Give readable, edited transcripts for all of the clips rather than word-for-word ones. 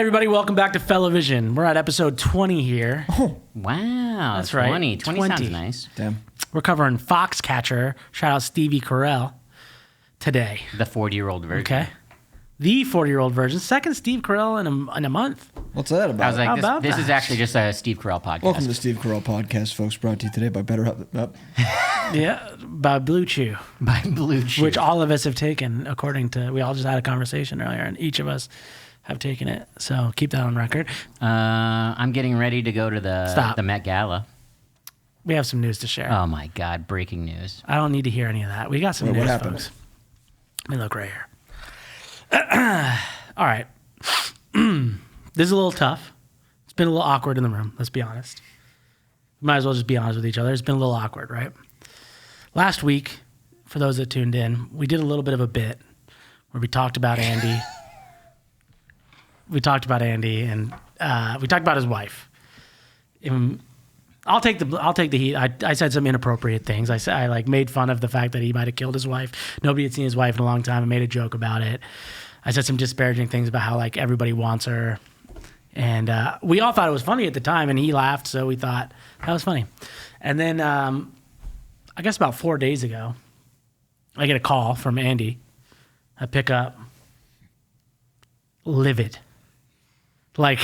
everybody, welcome back to Fellavision. We're at episode 20 here. Oh, wow. That's 20. right. 20 sounds nice. damn. We're covering Foxcatcher. Shout out Stevie Carell today. The 40-year-old version. Okay. The 40-year-old version. Second Steve Carell in a month. What's that about? I was How like, about this that? is actually just a Steve Carell podcast. Welcome to the Steve Carell Podcast, folks, brought to you today by Better Up. Yeah, by Blue Chew, By Blue Chew. which all of us have taken, according to, we all just had a conversation earlier, and each of us have taken it. So keep that on record. I'm getting ready to go to the Met Gala. We have some news to share. Oh, my God. Breaking news. I don't need to hear any of that. We got some Wait, news, what happened? folks. Let me look right here. All right. This is a little tough. It's been a little awkward in the room, let's be honest. Might as well just be honest with each other. It's been a little awkward, right? Last week, for those that tuned in, we did a little bit of a bit where we talked about Andy. We talked about Andy, and we talked about his wife. I'll take the heat. I said some inappropriate things. I made fun of the fact that he might have killed his wife. Nobody had seen his wife in a long time. I made a joke about it. I said some disparaging things about how like everybody wants her, and we all thought it was funny at the time. And he laughed, so we thought that was funny. And then I guess about 4 days ago, I get a call from Andy. I pick up, livid, like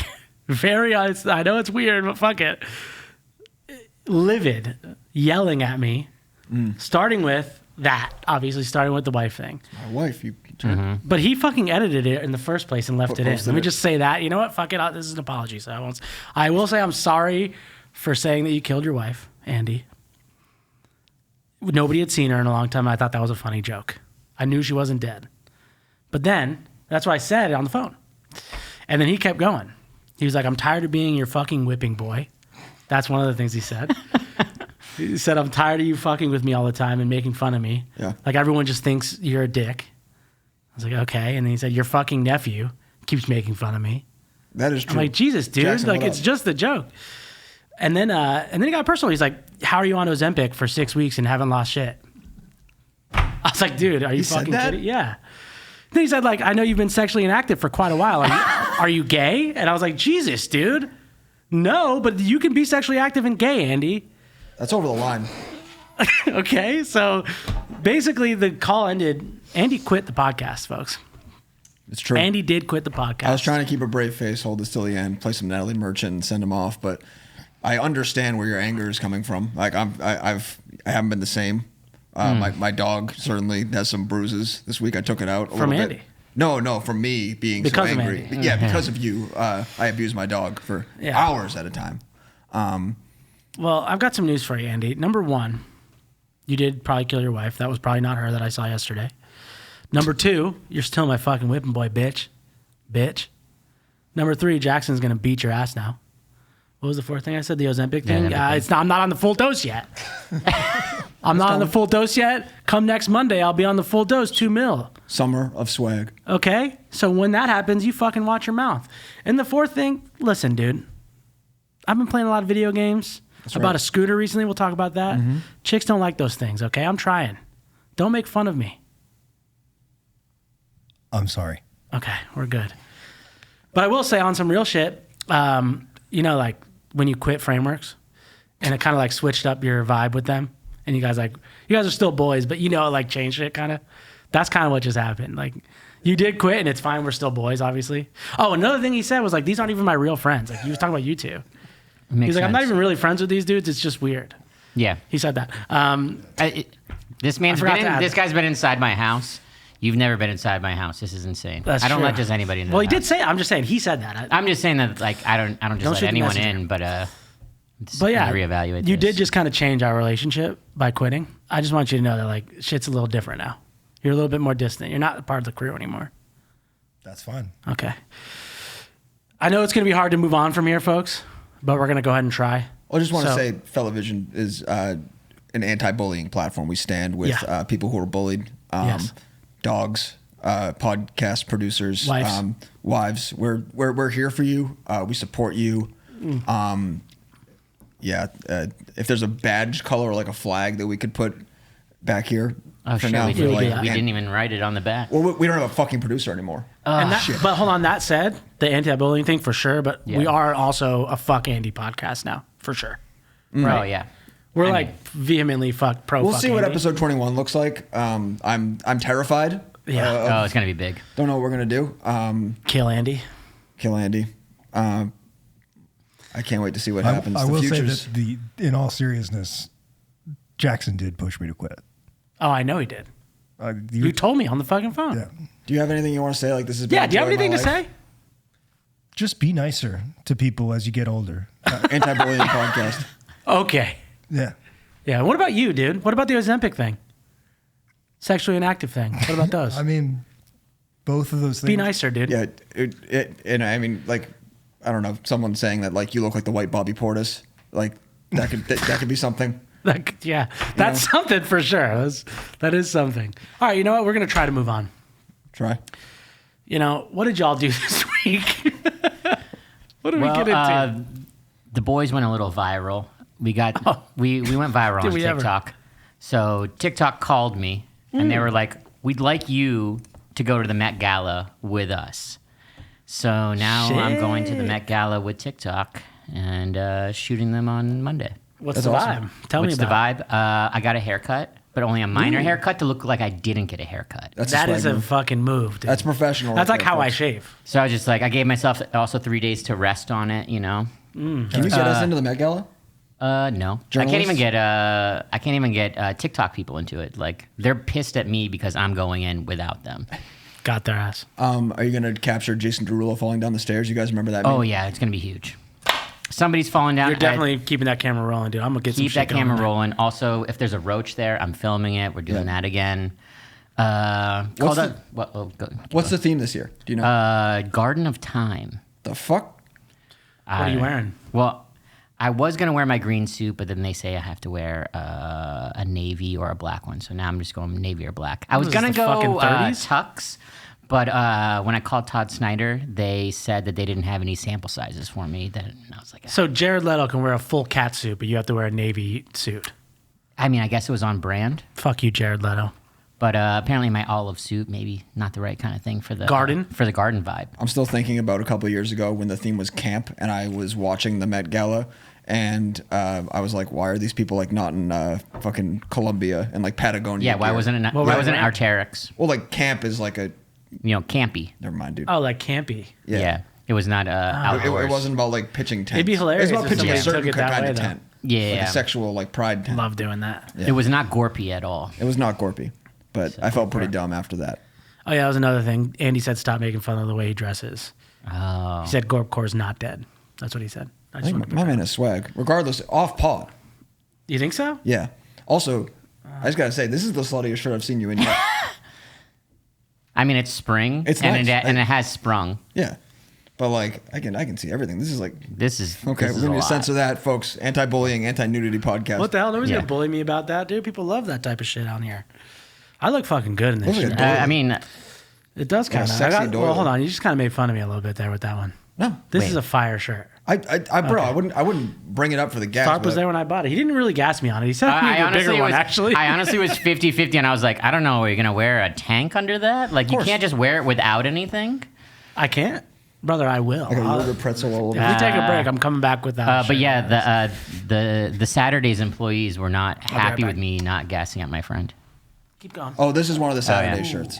very. I know it's weird, but fuck it. Livid, yelling at me, starting with the wife thing. My wife, you But he fucking edited it in the first place and left it in. Posted Let me it. just say that. You know what? Fuck it. This is an apology. So I will say I'm sorry for saying that you killed your wife, Andy. Nobody had seen her in a long time. I thought that was a funny joke. I knew she wasn't dead. But then, that's what I said on the phone. And then he kept going. He was like, I'm tired of being your fucking whipping boy. That's one of the things he said. He said, I'm tired of you fucking with me all the time and making fun of me. Yeah. Like everyone just thinks you're a dick. I was like, okay. And then he said, your fucking nephew keeps making fun of me. That is true. I'm like, Jesus, dude. Jackson, like, what it's up? just a joke. And then he got personal. He's like, how are you on Ozempic for 6 weeks and haven't lost shit? I was like, dude, are you said fucking that? kidding? Yeah. Then he said, like, I know you've been sexually inactive for quite a while. Are you gay? And I was like, Jesus, dude. No, but you can be sexually active and gay, Andy. That's over the line. Okay, so basically the call ended. Andy quit the podcast, folks. It's true. Andy did quit the podcast. I was trying to keep a brave face, hold this till the end, play some Natalie Merchant, and send him off. But I understand where your anger is coming from. Like I haven't been the same. My dog certainly has some bruises this week. I took it out a From little Andy? bit. No, from me being Because so of angry. Andy. But yeah, because of you. I abused my dog for hours at a time. Well, I've got some news for you, Andy. Number one, you did probably kill your wife. That was probably not her that I saw yesterday. Number two, you're still my fucking whipping boy, bitch. Bitch. Number three, Jackson's going to beat your ass now. What was the fourth thing I said? The Ozempic thing? I'm not on the full dose yet. I'm not on the full dose yet. Come next Monday, I'll be on the full dose, 2 mil. Summer of swag. Okay? So when that happens, you fucking watch your mouth. And the fourth thing, listen, dude. I've been playing a lot of video games. I bought a scooter recently. We'll talk about that. Chicks don't like those things, okay? I'm trying. Don't make fun of me. I'm sorry. Okay, we're good. But I will say on some real shit, you know, like when you quit Frameworks and it kind of like switched up your vibe with them and you guys are still boys, but you know, it like changed it kind of. That's kind of what just happened. Like you did quit and it's fine. We're still boys, obviously. Oh, another thing he said was like, these aren't even my real friends. Like he was talking about you two. He's like, I'm not even really friends with these dudes. It's just weird. Yeah. He said that. This guy's been inside my house. You've never been inside my house. This is insane. That's I don't true. let just anybody in. Well, he did say it. I'm just saying he said that. I'm just saying that like I don't just Don't let shoot the anyone messenger. in, but yeah, reevaluate. You this. did just kind of change our relationship by quitting. I just want you to know that like shit's a little different now. You're a little bit more distant. You're not a part of the crew anymore. That's fine. Okay. I know it's going to be hard to move on from here, folks, but we're going to go ahead and try. I just want to say Fellavision is an anti-bullying platform. We stand with people who are bullied, Yes. dogs, podcast producers, Wives. We're here for you. We support you. If there's a badge color or like a flag that we could put back here. Oh, for shit, now. we for, didn't even write it on the back. Well, we don't have a fucking producer anymore. But hold on, that said, the anti-bullying thing for sure, but we are also a Fuck Andy podcast now, for sure. Right. Oh, yeah. We're vehemently pro. We'll fuck see what Andy. episode 21 looks like. I'm terrified. Yeah. It's gonna be big. Don't know what we're gonna do. Kill Andy. Kill Andy. I can't wait to see what happens. I will say that in all seriousness, Jackson did push me to quit. Oh, I know he did. You told me on the fucking phone. Yeah. Do you have anything you want to say? Like, this is. Yeah. Do you have anything to say? Just be nicer to people as you get older. Anti-bullying podcast. Okay. Yeah. Yeah. What about you, dude? What about the Ozempic thing? Sexually inactive thing. What about those? I mean, both of those things. Be nicer, dude. Yeah. And I mean, like, I don't know. Someone saying that, like, you look like the white Bobby Portis. Like, that could be something. That's something for sure. That is something. All right, you know what? We're going to try to move on. Try. You know, what did y'all do this week? What did we get into? The boys went a little viral. We went viral on TikTok. So TikTok called me, and they were like, we'd like you to go to the Met Gala with us. So now I'm going to the Met Gala with TikTok and shooting them on Monday. What's the vibe? Tell me about it. What's the vibe? I got a haircut, but only a minor haircut to look like I didn't get a haircut. That is a fucking move, dude. That's professional. That's like how I shave. So I was just like, I gave myself also 3 days to rest on it, you know? Can you get us into the Met Gala? No. Journalists? I can't even get TikTok people into it. Like, they're pissed at me because I'm going in without them. Got their ass. Are you going to capture Jason Derulo falling down the stairs? You guys remember that? Oh, yeah, it's going to be huge. Somebody's falling down. You're definitely keeping that camera rolling, dude. I'm going to get some shit Keep that camera rolling. Also, if there's a roach there, I'm filming it. We're doing that again. What's the theme this year? Do you know? Garden of Time. The fuck? What are you wearing? Well, I was going to wear my green suit, but then they say I have to wear a navy or a black one. So now I'm just going navy or black. I was going to go tux, but when I called Todd Snyder, they said that they didn't have any sample sizes for me. Then I was like, So Jared Leto can wear a full cat suit, but you have to wear a navy suit. I mean, I guess it was on brand. Fuck you, Jared Leto. But apparently my olive suit, maybe not the right kind of thing for the garden vibe. I'm still thinking about a couple of years ago when the theme was camp, and I was watching the Met Gala, and I was like, why are these people like not in fucking Colombia and like Patagonia? Yeah, why wasn't it? Why wasn't it Arc'teryx? Well, like camp is like a, campy. Never mind, dude. Oh, like campy. Yeah. It was not outdoors. It wasn't about like pitching tents. It'd be hilarious. It was about pitching a if somebody certain took it that kind way, of though. tent. Yeah, like a sexual like pride tent. Love doing that. Yeah. It was not Gorpy at all. It was not Gorpy, but I felt pretty dumb after that. Oh yeah, that was another thing. Andy said stop making fun of the way he dresses. Oh. He said Gorpcore's not dead. That's what he said. I think my man has swag. Regardless, off pod. You think so? Yeah. Also, I just gotta say, this is the sluttiest shirt I've seen you in yet. I mean, it's spring. It's and nice. And it has sprung. Yeah. But like, I can see everything. This is okay. We're We're gonna censor that, folks. Anti-bullying, anti-nudity podcast. What the hell? Nobody's gonna bully me about that, dude. People love that type of shit out here. I look fucking good in this shit. I mean, it does kind of. Well, hold on. You just kind of made fun of me a little bit there with that one. No, this is a fire shirt. Bro, I wouldn't bring it up for the gas. Tharp was there when I bought it. He didn't really gas me on it. He said a bigger one, actually. I honestly was 50-50, and I was like, I don't know. Are you going to wear a tank under that? Like, you can't just wear it without anything? I can't. Brother, I will. I got a little pretzel all over. If we take a break, I'm coming back with that. But yeah, the Saturday's employees were not happy with me not gassing up my friend. Keep going. Oh, this is one of the Saturday shirts.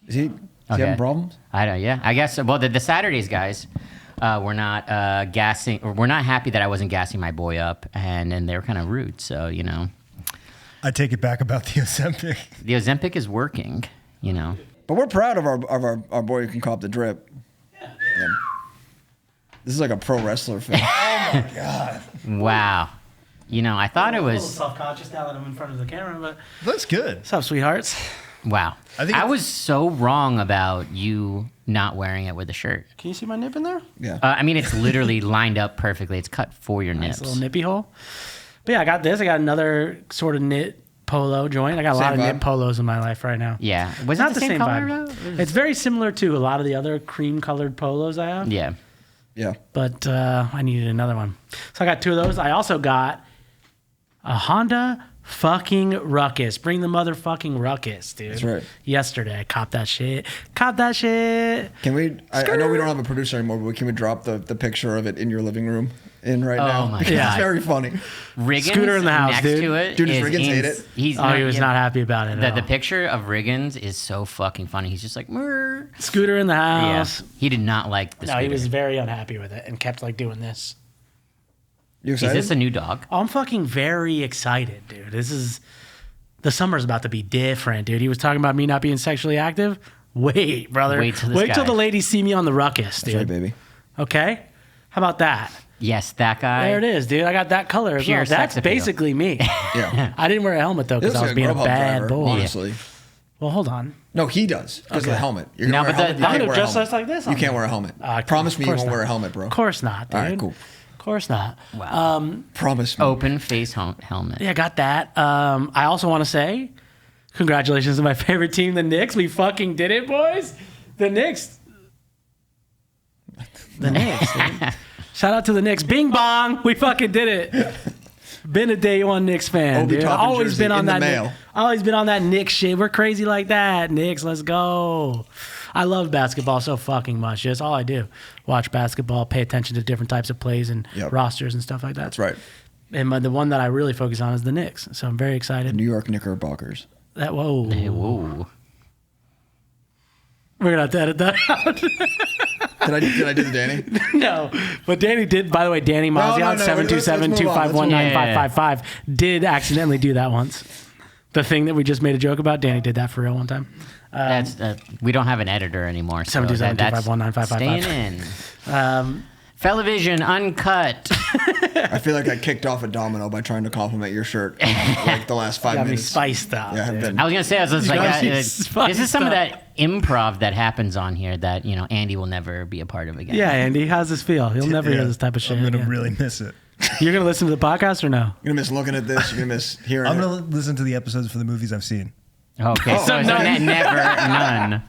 Is he having problems? I don't. Yeah, I guess. Well, the Saturdays guys were not gassing, or were not happy that I wasn't gassing my boy up, and they were kind of rude. So I take it back about the Ozempic. The Ozempic is working. But we're proud of our boy who can cop the drip. Yeah. This is like a pro wrestler film. Oh my god! Wow. I thought it was. I'm a little self-conscious now that I'm in front of the camera, but that's good. What's up, sweethearts? Wow. I was so wrong about you not wearing it with a shirt. Can you see my nip in there? Yeah. I mean, it's literally lined up perfectly. It's cut for your nips. Nice little nippy hole. But yeah, I got this. I got another sort of knit polo joint. I got a lot of knit polos in my life right now. Yeah. Was not it the same color? vibe. It's very similar to a lot of the other cream-colored polos I have. Yeah. Yeah. But I needed another one. So I got two of those. I also got a Honda fucking ruckus. Bring the motherfucking ruckus, dude. That's right. Yesterday, I copped that shit. Can we? I know we don't have a producer anymore, but can we drop the picture of it in your living room now? Oh my Because God. it's very funny. Riggins Scooter in the house, next dude. to it. Dude, does is Riggins hate it? he was not happy about it. The picture of Riggins is so fucking funny. He's just like, Murr. Scooter in the Yeah. house. He did not like the No, scooter. he was very unhappy with it and kept like doing this. You Is excited? this a new dog? Oh, I'm fucking very excited, dude. The summer's about to be different, dude. He was talking about me not being sexually active. Wait, brother. Wait till the ladies see me on the ruckus, dude. That's right, baby. Okay? How about that? Yes, that guy. There it is, dude. I got that color as Pure well. sex That's appeal. basically me. Yeah. I didn't wear a helmet, though, It because looks I was like being a Grubhub bad driver, boy. honestly. Well, hold on. No, he does because of the helmet. You're No, gonna but wear a the- helmet. You I'm can't gonna wear a dress helmet. like this You on can't there. wear a helmet. Promise me you won't wear a helmet, bro. Of course not, dude. All right, cool. Of course not. Wow. Promise me. Open face helmet. Yeah, got that. I also want to say congratulations to my favorite team, the Knicks. We fucking did it, boys. The Knicks. The Knicks, dude. Shout out to the Knicks. Bing bong. We fucking did it. Been a day one Knicks fan. Obi Dude. Toppin Always jersey been on in the that. mail. Always been on that Knicks shit. We're crazy like that. Knicks, let's go. I love basketball so fucking much. That's all I do. Watch basketball, pay attention to different types of plays and Yep. rosters and stuff like that. That's right. And the one that I really focus on is the Knicks. So I'm very excited. New York Knickerbockers. Whoa. Hey, whoa. We're going to have to edit that out. Did I do the Danny? No. But Danny did, by the way, Danny Maziot, no, let's move on. 727-251-9555, did accidentally do that once. The thing that we just made a joke about, Danny did that for real one time. That's we don't have an editor anymore. So 727-251-9555. staying in. Fellavision uncut. I feel like I kicked off a domino by trying to compliment your shirt like the last 5 Got me minutes. spiced up. Yeah, I've dude. been. I was gonna say, I was just like, got me this spiced is some of up. that improv that happens on here that Andy will never be a part of again. Yeah, Andy, how's this feel? He'll never hear this type of shit. I'm gonna again. really miss it. You're going to listen to the podcast or no? You're gonna miss looking at this. You're gonna miss hearing. I'm it. gonna listen to the episodes for the movies I've seen. Okay, so none. never none.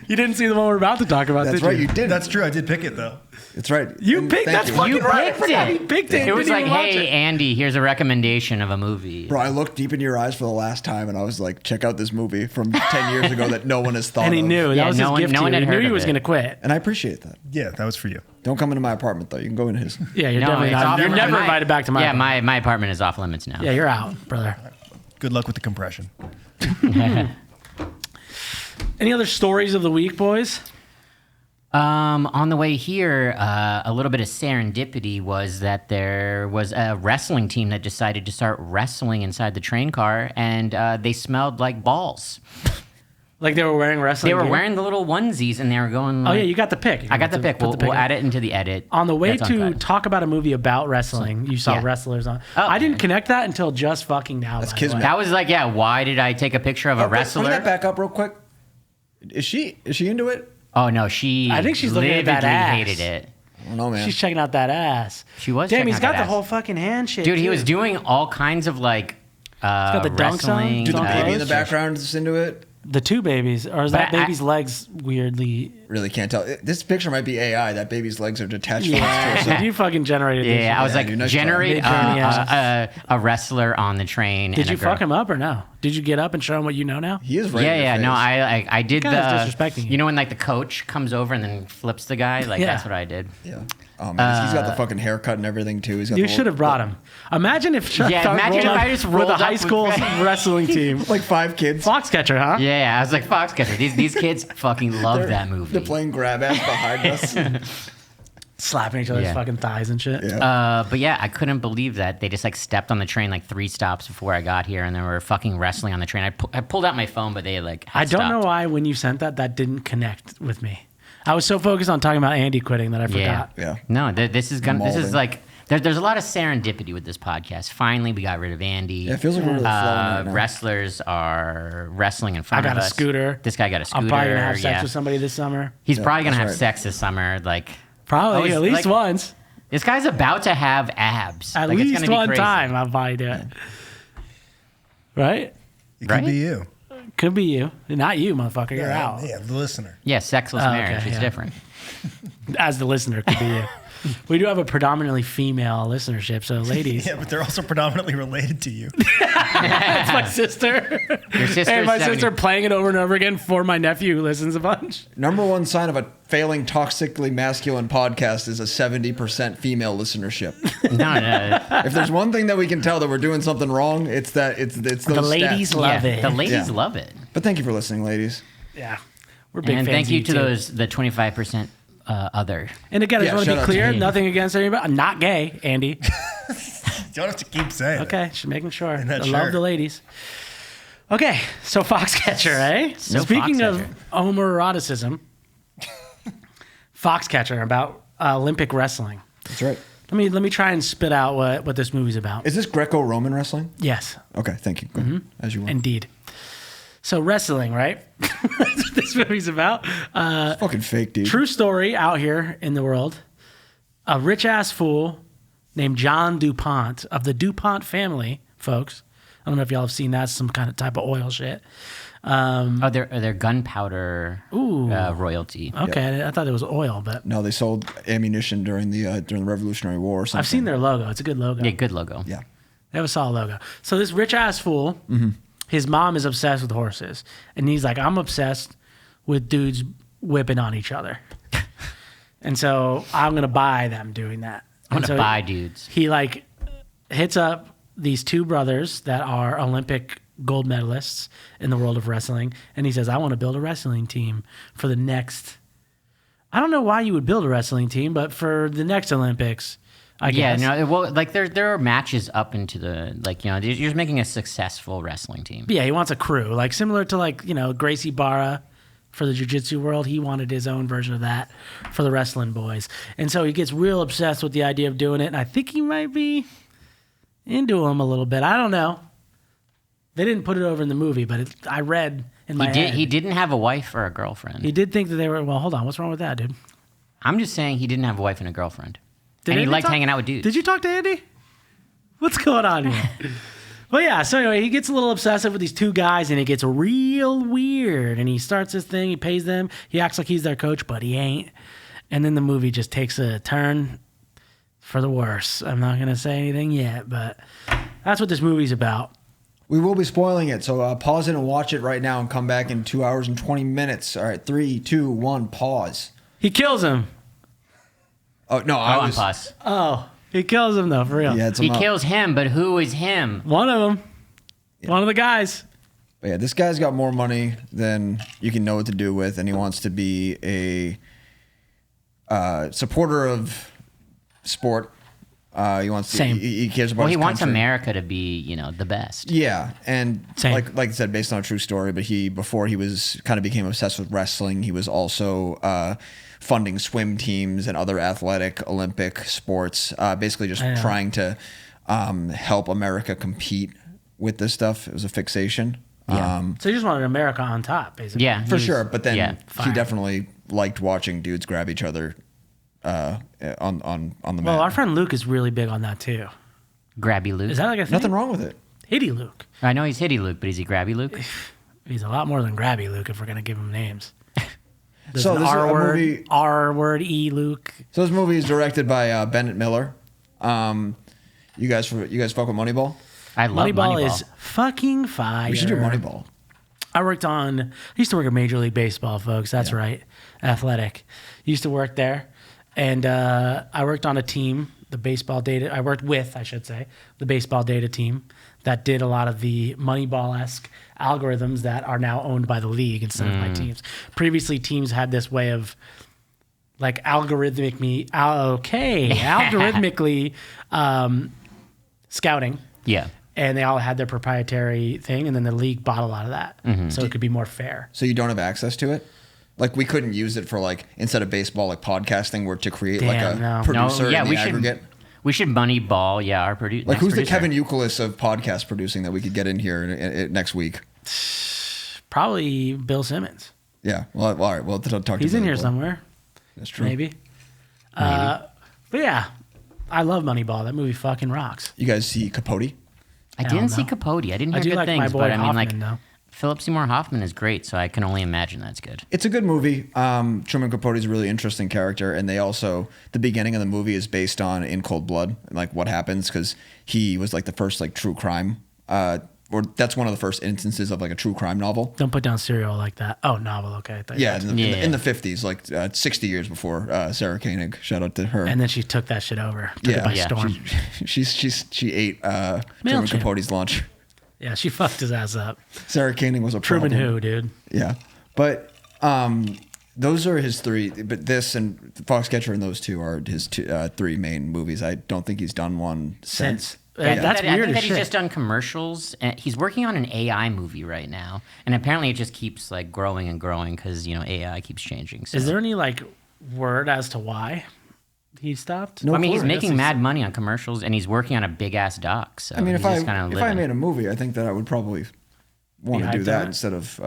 You didn't see the one we're about to talk about, That's did right. you? You did. That's true. I did pick it though. That's right. You And picked. thank That's you. fucking You right. I picked forgot it. he picked it. It was Didn't like, even watch hey, it. Andy, here's a recommendation of a movie. Bro, I looked deep into your eyes for the last time, and I was like, "Check out this movie from 10 years ago that no one has thought And he of." knew. Yeah, That was no his one- gift no to one you. had He knew heard he of was it. going to quit. And I appreciate that. Yeah, that was for you. Don't come into my apartment though. You can go in his. Yeah, you're No, definitely it's not. off You're limits. never invited back to my Yeah, apartment. my apartment is off limits now. Yeah, you're out, brother. Good luck with the compression. Any other stories of the week, boys? On the way here, a little bit of serendipity was that there was a wrestling team that decided to start wrestling inside the train car, and they smelled like balls. Like they were wearing wrestling They were gear? wearing the little onesies, and they were going. Oh, Like, yeah, you got the pick. I got the pick. We'll in. add it into the edit. On the way That's to uncut. talk about a movie about wrestling, you saw Yeah. wrestlers on. Oh. I didn't connect that until just fucking now. That's by the way. kismet. That was like, yeah. Why did I take a picture of a wrestler? Bring that back up real quick. Is she into it? Oh no, she. I think she's looking at that lividly ass. hated it. I don't know, man. She's checking out that ass. She was. Damn, checking he's out got that the ass. whole fucking hand shit. Dude, he too. was doing all kinds of like. got the dunks on. wrestling. Dude, the Don't baby in close. the background is into it. The two babies, or is But that I- baby's legs weirdly? Really can't tell. This picture might be AI. That baby's legs are detached from his torso. Yeah, you fucking generated this. Yeah, I was Yeah, like, dude, nice job. generate Mid-journey ass. a wrestler on the train. Did and you a girl. fuck him up or no? Did you get up and show him what you know now? He is right. Yeah, in your yeah. No, face. I did Kinda the. disrespecting you. You know when like the coach comes over and then flips the guy? Like Yeah. that's what I did. Yeah. Oh man, he's got the fucking haircut and everything too. He's got. You the should have brought him. Imagine if Chuck Yeah, Thug imagine rolled if up I just with rolled a up high with- school wrestling team. like 5 kids. Foxcatcher, huh? Yeah, I was like, Foxcatcher. These kids fucking love that movie. They're playing grab ass behind us. Slapping each other's Yeah. fucking thighs and shit. Yeah. But yeah, I couldn't believe that they just like stepped on the train like 3 stops before I got here, and they were fucking wrestling on the train. I pulled out my phone, but they like. Had I don't know stopped. why when you sent that didn't connect with me. I was so focused on talking about Andy quitting that I Yeah. forgot. Yeah. No, this is gonna. This is Molding. like. There's a lot of serendipity with this podcast. Finally, we got rid of Andy. Yeah, it feels like we're really flowing right now. Wrestlers are wrestling in I front got of a us. scooter. This guy got a scooter. I'm probably gonna have sex yeah. with somebody this summer. He's Yeah, probably gonna that's have right. sex this summer. Like Probably was at least like- once. this guy's about to have abs. At Like, it's least gonna be one crazy. time I'll probably do it. Right? It Right? could be you. Could be you. Not you, motherfucker. You're out. Yeah, the listener. Yeah, sexless Oh, okay, marriage. It's yeah. different. As the listener, could be you. We do have a predominantly female listenership, so ladies. Yeah, but they're also predominantly related to you. That's my sister. Your sister's And my 70. sister playing it over and over again for my nephew who listens a bunch. Number one sign of a failing toxically masculine podcast is a 70% female listenership. No. If there's one thing that we can tell that we're doing something wrong, it's those The ladies stats. love it. The ladies love it. But thank you for listening, ladies. Yeah. We're big And fans thank of you to too. the 25% other. And again, I Yeah, just want to shout be out clear, to nothing against anybody. I'm not gay, Andy. You don't have to keep saying it. Okay, just making sure. I that love shirt. the ladies. Okay, so Foxcatcher, eh? So Speaking Foxcatcher. of homoeroticism, Foxcatcher about Olympic wrestling. That's right. Let me try and spit out what this movie's about. Is this Greco-Roman wrestling? Yes, Okay, thank you. Go ahead, as you will. indeed. So wrestling, right? That's what this movie's about. It's fucking fake, dude. True story out here in the world. A rich ass fool named John DuPont of the DuPont family, folks. I don't know if y'all have seen that, some kind of type of oil shit. They're gunpowder royalty. Okay, I thought it was oil, but No, they sold ammunition during the Revolutionary War or something. I've seen their logo. It's a good logo. Yeah, good logo. Yeah. They have a solid logo. So this rich ass fool, his mom is obsessed with horses, and he's like, I'm obsessed with dudes whipping on each other, and so I'm gonna buy them doing that. I'm And gonna so buy dudes. He like hits up these two brothers that are Olympic gold medalists in the world of wrestling, and he says, I want to build a wrestling team for the next. I don't know why you would build a wrestling team, but for the next Olympics. I Yeah, guess. no, well, like there are matches up into the you're just making a successful wrestling team. Yeah, he wants a crew, like similar to Gracie Barra for the jiu-jitsu world. He wanted his own version of that for the wrestling boys, and so he gets real obsessed with the idea of doing it. And I think he might be into him a little bit. I don't know. They didn't put it over in the movie, but I read in my head. He didn't have a wife or a girlfriend. He did think that they were. Well, hold on. What's wrong with that, dude? I'm just saying he didn't have a wife and a girlfriend. Did And he Andy liked talk- hanging out with dudes. Did you talk to Andy? What's going on here? Well, yeah. So anyway, he gets a little obsessive with these two guys, and it gets real weird. And he starts this thing. He pays them. He acts like he's their coach, but he ain't. And then the movie just takes a turn for the worse. I'm not gonna say anything yet, but that's what this movie's about. We will be spoiling it, so pause it and watch it right now and come back in 2 hours and 20 minutes. All right, 3, 2, 1, pause. He kills him. Oh, no, I was... pause. Oh, he kills him though, for real. Yeah, it's He about- kills him, but who is him? One of them. One of the guys. But yeah, this guy's got more money than you can know what to do with, and he wants to be a supporter of sport. He wants to. Same. He cares about. Well, he his wants country. America to be, the best. Yeah, and Same. like I said, based on a true story. But before he was kind of became obsessed with wrestling, he was also funding swim teams and other athletic Olympic sports. Basically, just trying to help America compete with this stuff. It was a fixation. Yeah. So he just wanted America on top, basically. Yeah, For sure, but then yeah, he fine. definitely liked watching dudes grab each other on the mat. Well, our friend Luke is really big on that too. Grabby Luke. Is that like a thing? Nothing wrong with it. Hitty Luke. I know he's Hitty Luke, but is he Grabby Luke? He's a lot more than Grabby Luke if we're gonna give him names. There's So an this is a R word, movie- R word, E Luke. So this movie is directed by Bennett Miller. You guys fuck with Moneyball? I love Moneyball Moneyball. is fucking fire. We should do Moneyball. I used to work at Major League Baseball, folks. That's right. Athletic. Used to work there. And I worked on a team, the baseball data. I worked with, I should say, the baseball data team that did a lot of the Moneyball-esque algorithms that are now owned by the league instead of my teams. Previously, teams had this way of like algorithmically scouting. Yeah. And they all had their proprietary thing, and then the league bought a lot of that, so it could be more fair. So you don't have access to it? Like we couldn't use it for like instead of baseball, like podcasting, where to create like a Damn, no. producer in the we aggregate. We should Moneyball, our producer. Like who's the Kevin Youkilis of podcast producing that we could get in here next week? Probably Bill Simmons. Yeah. Well, all right. Well, talk to He's in Billy here Boy. somewhere. That's true. Maybe. But yeah, I love Moneyball. That movie fucking rocks. You guys see Capote? I Hell didn't see no. Capote. I didn't I hear do good like things, my boy but I mean, Hoffman, like, though. Philip Seymour Hoffman is great, so I can only imagine that's good. It's a good movie. Truman Capote is a really interesting character, and they also, the beginning of the movie is based on In Cold Blood, and like what happens, because he was like the first like true crime, or that's one of the first instances of like a true crime novel. Don't put down serial like that. Oh, novel. Okay. I thought Yeah, in the 50s, like 60 years before Sarah Koenig. Shout out to her. And then she took that shit over. Took it by storm. She ate Truman Capote's lunch. Yeah, she fucked his ass up. Sarah Koenig was a problem. Truman who, dude? Yeah. But those are his three. But this and Foxcatcher and those two are his three main movies. I don't think he's done one since. That's I weird think as that shit. he's just done commercials. And he's working on an AI movie right now. And apparently it just keeps like growing and growing because, AI keeps changing. So. Is there any like word as to why he stopped? No. I mean, clue. he's making mad money on commercials, and he's working on a big ass doc. So I mean, if he's I made a movie, I think that I would probably want to do that instead of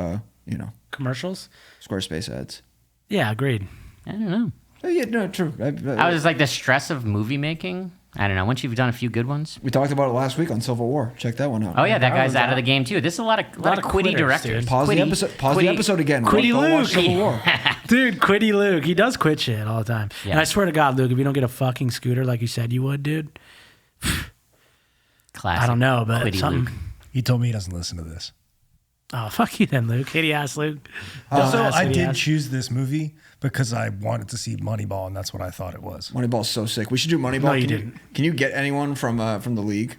commercials. Squarespace ads. Yeah, agreed. I don't know. Oh, yeah, no, true. I was like the stress of movie making. I don't know. Once you've done a few good ones. We talked about it last week on Civil War. Check that one out. Oh yeah, that guy's out of the game too. This is a lot of quitty quitters, directors. dude. Pause the episode again. Quitty Go watch Luke. Civil War. Dude, Quitty Luke. He does quit shit all the time. Yeah. And I swear to God, Luke, if you don't get a fucking scooter like you said you would, dude, Classic. I don't know, but Quitty something. Luke. He told me he doesn't listen to this. Oh, fuck you then, Luke. Kitty ass Luke. Also, Dumbass I kitty did ass. choose this movie because I wanted to see Moneyball, and that's what I thought it was. Moneyball's so sick. We should do Moneyball. No, you didn't. Can you get anyone from the league?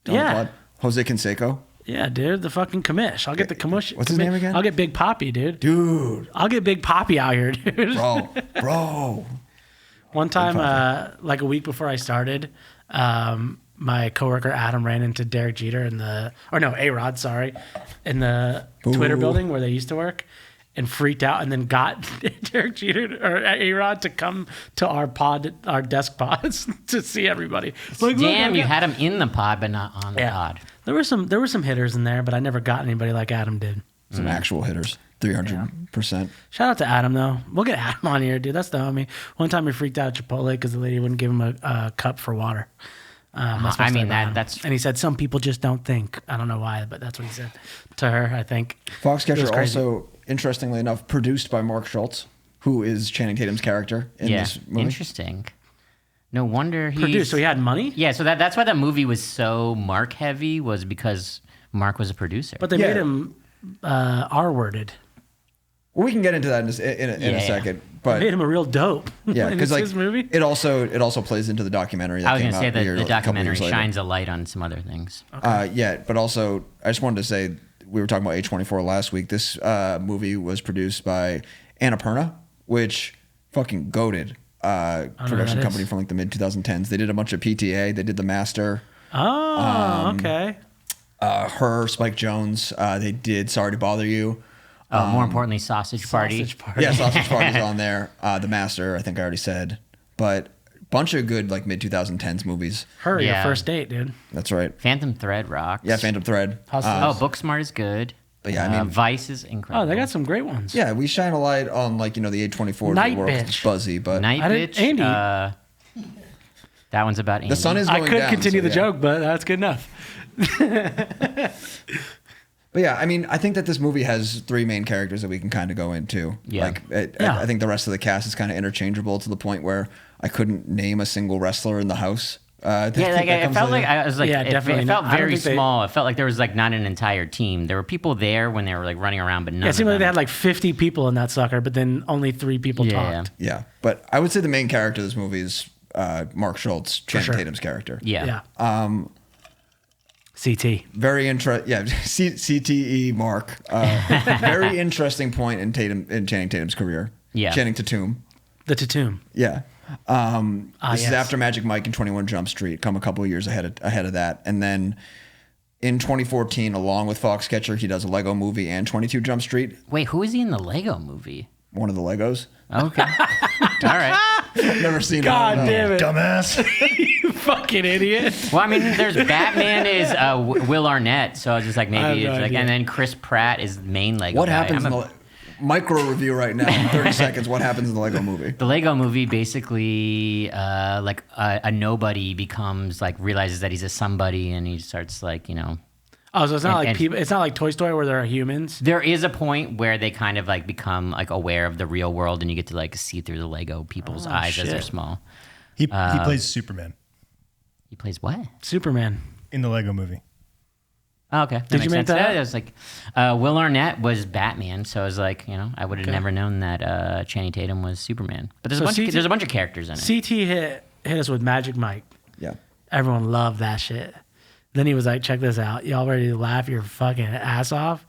on Yeah. the pod? Jose Canseco. Yeah, dude, the fucking commish. I'll get the commish. What's his name again? I'll get Big Poppy, dude. Dude. I'll get Big Poppy out here, dude. Bro. One time, like a week before I started, my coworker Adam ran into Derek Jeter A-Rod, sorry, in the Twitter building where they used to work, and freaked out, and then got Derek Jeter or A-Rod to come to our desk pods to see everybody. Like, Damn, look, you had him in the pod, but not on the pod. There were some hitters in there, but I never got anybody like Adam did. Some actual hitters. 300%. Shout out to Adam, though. We'll get Adam on here, dude. That's the homie. One time he freaked out at Chipotle because the lady wouldn't give him a cup for water. That's... And he said, some people just don't think. I don't know why, but that's what he said to her, I think. Foxcatcher also, interestingly enough, produced by Mark Schultz, who is Channing Tatum's character in this movie. Interesting. No wonder he produced. So he had money? Yeah, so that's why that movie was so Mark heavy, was because Mark was a producer. But they made him R-worded. Well, we can get into that in a second. But They made him a real dope. yeah, because like his movie. it also plays into the documentary. That I was came going to say out that the a couple documentary years later. shines a light on some other things. But also I just wanted to say, we were talking about A24 last week. This movie was produced by Annapurna, which fucking goated production company from like the mid 2010s. They did a bunch of PTA. They did The Master. Oh, okay. Her, Spike Jonze. They did Sorry to Bother You. More importantly, Sausage Party. Yeah, Sausage Party's on there. The Master, I think I already said. But bunch of good like mid 2010s movies. Her, your first date, dude. That's right. Phantom Thread rocks. Yeah, Phantom Thread. Booksmart is good. But yeah, I mean, Vice is incredible. Oh, they got some great ones. Yeah, we shine a light on like the A24 Night world. Bitch. It's buzzy, but Night Bitch. Andy. That one's about Andy. the sun is I going could down. continue so, the joke, but that's good enough. But yeah, I mean, I think that this movie has three main characters that we can kind of go into. Yeah. I think the rest of the cast is kind of interchangeable to the point where I couldn't name a single wrestler in the house. I felt like definitely it felt not. I don't very think small. It felt like there was like not an entire team. There were people there when they were like running around, but none. It seemed of like they them. had like 50 people in that sucker, but then only 3 people talked. Yeah, but I would say the main character of this movie is Mark Schultz, Channing Tatum's character. Yeah. CT. Very CTE Mark. Very interesting point in Channing Tatum's career. Yeah. Channing Tatum. The Tatum. Yeah. This is yes. after Magic Mike and 21 Jump Street, come a couple of years ahead of that. And then in 2014, along with Foxcatcher, he does a Lego movie and 22 Jump Street. Wait, who is he in the Lego movie? One of the Legos. Okay. All right. Never seen God that. damn it. Dumbass. You fucking idiot. Well, I mean, there's Batman is Will Arnett, so I was just like maybe it's like, idea. and then Chris Pratt is the main Lego. What guy. happens in the micro review right now? In 30 seconds. What happens in the Lego movie? The Lego movie basically, a nobody becomes like realizes that he's a somebody, and he starts like Oh, so it's not like people. It's not like Toy Story where there are humans. There is a point where they kind of like become like aware of the real world, and you get to like see through the Lego people's eyes as they're small. He plays Superman He plays what? Superman. in the Lego movie. Oh, okay. Did you make that up? It was like Will Arnett was Batman, so I was like, I would have never known that Channing Tatum was Superman. But there's a bunch of characters in it. CT hit us with Magic Mike. Yeah. Everyone loved that shit. Then he was like, check this out. Y'all ready to laugh your fucking ass off?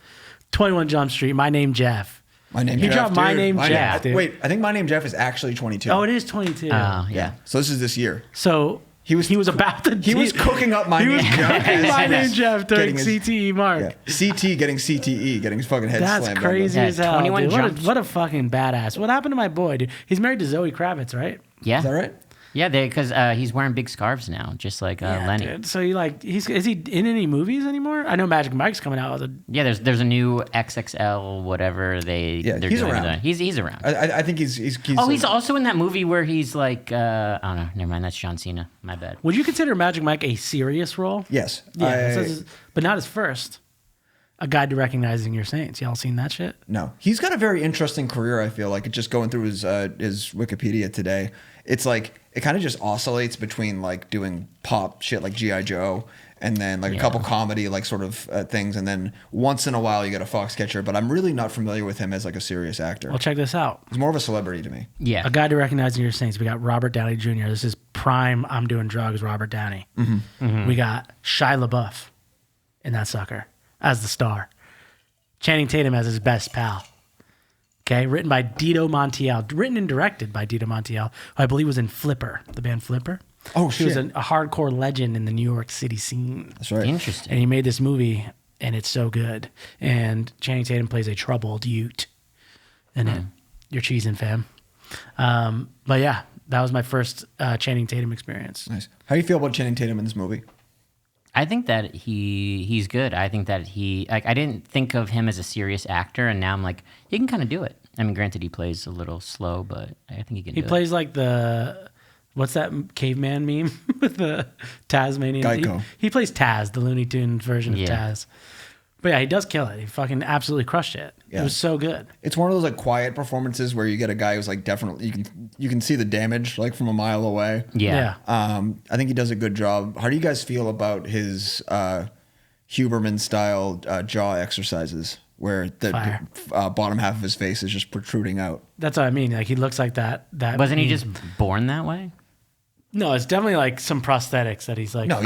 21 Jump Street, My Name Jeff. He dropped My Name Jeff, dude. Wait, I think My Name Jeff is actually 22. Oh, it is 22. Yeah. So this is this year. So he was about to. He was cooking up My Name Jeff. My Name Jeff during Getting his- CTE mark. Yeah. CT getting CTE, getting his fucking head That's slammed. crazy Yeah, as hell. 21 Dude. jumps. What a fucking badass. What happened to my boy, dude? He's married to Zoe Kravitz, right? Yeah. Is that right? Yeah, because he's wearing big scarves now, just like Lenny. Dude. So is he in any movies anymore? I know Magic Mike's coming out with a. Yeah, there's a new XXL whatever they're he's doing. around. He's around. I think he's He's also in that movie where he's like, I don't know, never mind, that's John Cena. My bad. Would you consider Magic Mike a serious role? Yes. Yeah, but not his first. A Guide to Recognizing Your Saints. Y'all seen that shit? No. He's got a very interesting career, I feel like. Just going through his Wikipedia today, it's like it kind of just oscillates between like doing pop shit like G.I. Joe and then like a couple comedy like sort of things, and then once in a while you get a Foxcatcher, but I'm really not familiar with him as like a serious actor. Well, check this out. He's more of a celebrity to me. Yeah. A Guide to Recognizing Your Saints. We got Robert Downey Jr. This is prime I'm doing drugs Robert Downey. Mm-hmm. We got Shia LaBeouf in that sucker as the star. Channing Tatum as his best pal. Okay, written by Dito Montiel. Written and directed by Dito Montiel, who I believe was in Flipper, the band Flipper. Oh, He was shit. a hardcore legend in the New York City scene. That's right. Interesting. And he made this movie, and it's so good. And Channing Tatum plays a troubled Ute in it. You're cheesing, fam. But yeah, that was my first Channing Tatum experience. Nice. How do you feel about Channing Tatum in this movie? I think that he's good. I think that I didn't think of him as a serious actor, and now I'm like, he can kind of do it. I mean, granted, he plays a little slow, but I think he can do it. He plays like what's that caveman meme with the Tasmanian? Geico. He plays Taz, the Looney Tunes version of Yeah. Taz. But yeah, he does kill it. He fucking absolutely crushed it. Yeah. It was so good. It's one of those like quiet performances where you get a guy who's like definitely you can see the damage like from a mile away. Yeah. I think he does a good job. How do you guys feel about his Huberman style jaw exercises where the bottom half of his face is just protruding out? That's what I mean. Like he looks like that. Wasn't he just born that way? No, it's definitely like some prosthetics that he's like. No,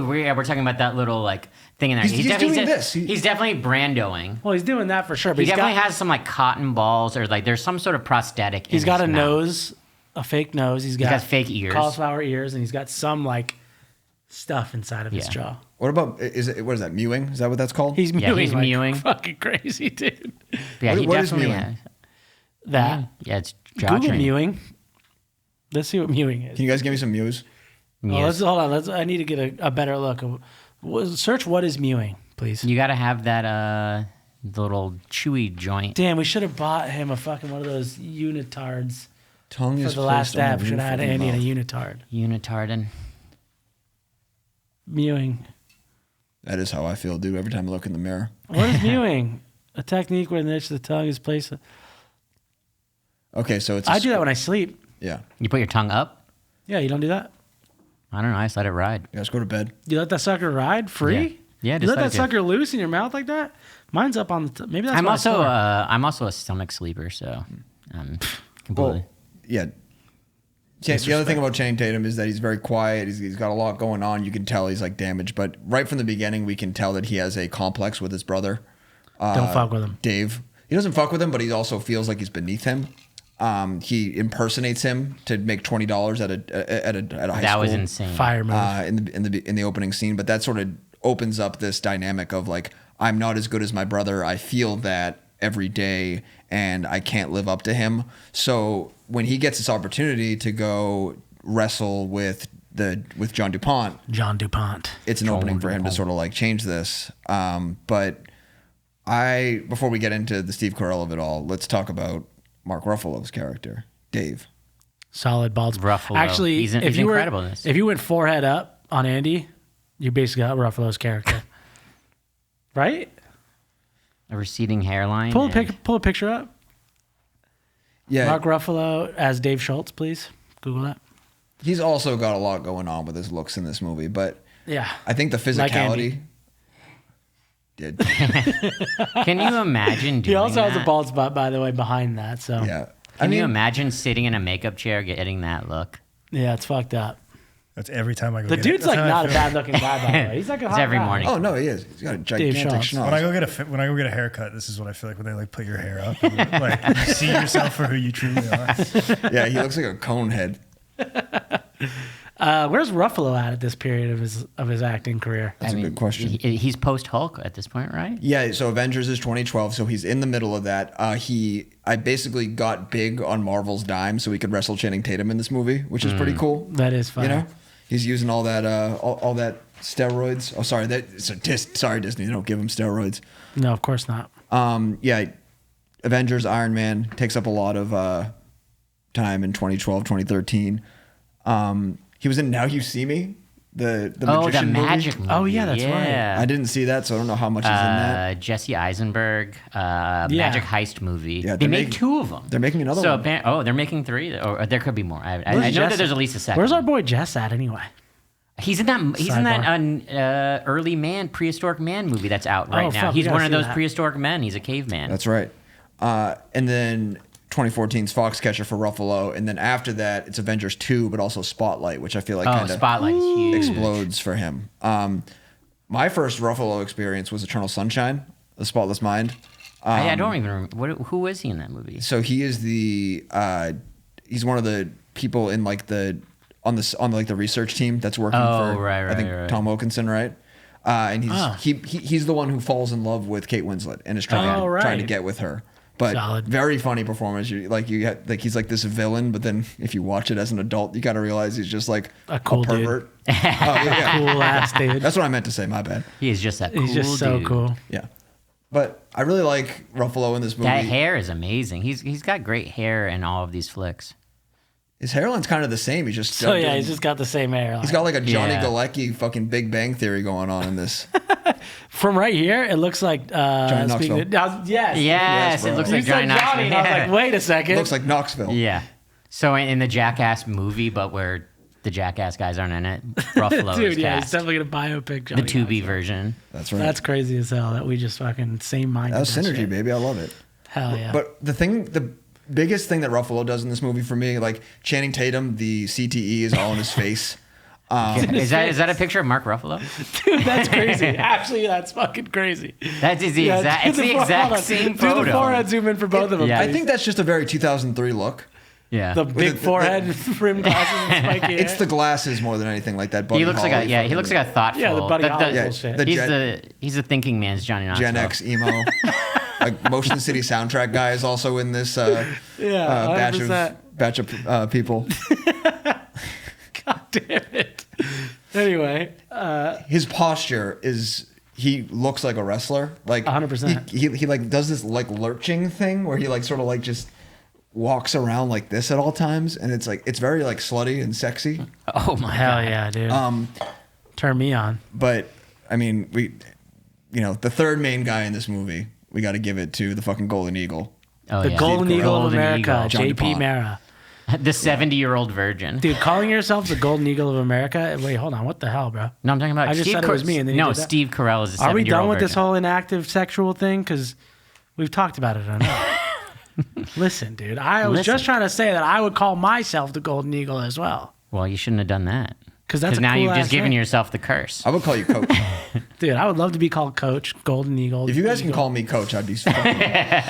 We're talking about that little like thing in there. He's doing this. He's definitely brandoing. Well, he's doing that for sure. But He he's definitely got, has some like cotton balls or like there's some sort of prosthetic. He's got a nose, a fake nose. He's got fake ears, cauliflower ears, and he's got some like stuff inside of his jaw. What about what is that mewing? Is that what that's called? He's mewing. he's like mewing. Fucking crazy, dude. Yeah, he What is definitely mewing? has. That. Yeah, it's jaw Google training. mewing. Let's see what mewing is. Can you guys give me some mews? Oh, hold on. I need to get a better look. Search what is mewing, please. You got to have that little chewy joint. Damn, we should have bought him a fucking one of those unitards Tongue for is the last placed on app. the Should roof have had of the Andy in a mouth. unitard. Unitardin. Mewing. That is how I feel, dude. Every time I look in the mirror. What is mewing? A technique where the edge of the tongue is placed. Okay, so it's. I do that when I sleep. Yeah. You put your tongue up? Yeah, you don't do that? I don't know. I just let it ride. You guys go to bed. You let that sucker ride free? Yeah, You just let let that it sucker loose in your mouth like that? Mine's up on the maybe that's I'm why I also snore. I'm also a stomach sleeper, so completely. Well, yeah. The other thing about Channing Tatum is that he's very quiet. He's got a lot going on. You can tell he's like damaged, but right from the beginning, we can tell that he has a complex with his brother. Don't fuck with him. Dave. He doesn't fuck with him, but he also feels like he's beneath him. He impersonates him to make $20 at a high school. That was insane. Fire move. In the opening scene, but that sort of opens up this dynamic of like, I'm not as good as my brother. I feel that every day, and I can't live up to him. So when he gets this opportunity to go wrestle with John DuPont, it's an opening for him to sort of like change this. But before we get into the Steve Carell of it all, let's talk about Mark Ruffalo's character, Dave. Solid balls. Ruffalo. Actually, He's if you incredible in this. If you went forehead up on Andy, you basically got Ruffalo's character. right? A receding hairline. Pull a picture up. Yeah. Mark Ruffalo as Dave Schultz, please. Google that. He's also got a lot going on with his looks in this movie, but Yeah. I think the physicality did. Can you imagine doing He also has that? a bald spot, by the way, behind that. So Yeah. Can you imagine sitting in a makeup chair getting that look? yeah, it's fucked up. That's every time I go. The get dude's it. like That's how I not a feel. bad looking guy, by the way. He's like a It's hot every guy. morning. Oh no, he is. He's got a gigantic Schultz. When I schnoz. go get a haircut, this is what I feel like when they like put your hair up. And, like you see yourself for who you truly are. Yeah, he looks like a cone head. Where's Ruffalo at this period of his acting career? That's a good question. He's post Hulk at this point, right? Yeah, so Avengers is 2012, so he's in the middle of that. I basically got big on Marvel's dime so he could wrestle Channing Tatum in this movie, which is pretty cool. That is fun. You know, he's using all that all that steroids. Oh, sorry, sorry Disney, don't give him steroids. No, of course not. Yeah, Avengers, Iron Man takes up a lot of time in 2012, 2013. He was in Now You See Me, the magician movie. magic movie. Oh, yeah, that's right. I didn't see that, so I don't know how much he's in that. Jesse Eisenberg, magic heist movie. Yeah, they they're made making- 2 of them. They're making another one. They're making 3, or there could be more. I know Jess that there's at least a second. Where's our boy Jess at anyway? He's in that early prehistoric man movie that's out right Oh, now. fuck, we He's gotta one of see those that. prehistoric men. He's a caveman. That's right. And then 2014's Foxcatcher for Ruffalo, and then after that, it's Avengers 2, but also Spotlight, which I feel like kind of Spotlight is huge. explodes for him. My first Ruffalo experience was Eternal Sunshine, The Spotless Mind. I don't even remember. Who is he in that movie? So he is he's one of the people in like on the research team that's working for I think Tom Wilkinson, right? And he's the one who falls in love with Kate Winslet and is trying to get with her. But Solid. very funny performance. He's like this villain, but then if you watch it as an adult, you got to realize he's just like A cool dude. pervert. Yeah. Cool ass dude. That's what I meant to say. My bad. He is just that cool He's just so dude. cool. Yeah, but I really like Ruffalo in this movie. That hair is amazing. He's got great hair in all of these flicks. His hairline's kind of the same. He's just So yeah, he's just got the same hair. he's got like a Johnny Yeah. Galecki fucking Big Bang Theory going on in this. From right here, it looks like Johnny Knoxville. Yes. Yes, bro. it looks You like said Johnny Knoxville. and I was like, wait a second. Looks like Knoxville. Yeah. So in the Jackass movie, but where the Jackass guys aren't in it, Ruffalo Dude, is yeah, he's cast. definitely gonna biopic The Johnny 2B Knoxville. version. That's right. That's crazy as hell that we just fucking same mind. That was synergy, baby. I love it. Hell yeah. But the biggest thing that Ruffalo does in this movie for me, like Channing Tatum, the CTE is all in his face. Is that a picture of Mark Ruffalo? Dude, that's crazy. Actually, that's fucking crazy. That is the exact. It's the exact same Do the photo. forehead zoom in for both of them. Yeah. I please. think that's just a very 2003 look. Yeah. the big forehead, rim glasses, and spiky It's hair. the glasses more than anything, like that. Buddy He looks like Holly he looks like a thoughtful. Yeah, the Buddy Holly yeah, bullshit. the He's the thinking man's Johnny Knoxville. Gen X emo. Like Motion City soundtrack guy is also in this Yeah, 100%. batch of people. God damn it. Anyway, His posture is. He looks like a wrestler. Like 100%. He like does this like lurching thing where he like sort of like just walks around like this at all times, and it's like it's very like slutty and sexy. Oh my hell god. yeah, dude. Turn me on. But I mean, the third main guy in this movie, we got to give it to the fucking Golden Eagle. Oh, The yeah. Golden Steve Eagle Carell. of America, Golden Eagle. John JP DuPont. Mara. The 70-year-old virgin. Dude, calling yourself the Golden Eagle of America? Wait, hold on. What the hell, bro? No, I'm talking about. I just Steve said it was me, and then you no, did that. Steve Carell is a 70-year-old Are we done with this virgin. whole inactive sexual thing? Because we've talked about it enough. Listen, dude. I was just trying to say that I would call myself the Golden Eagle as well. Well, you shouldn't have done that. Because that's a now cool you've just ass given name. yourself the curse. I would call you Coach. Dude, I would love to be called Coach, Golden Eagle. If you guys can Eagle. call me Coach, I'd be fucking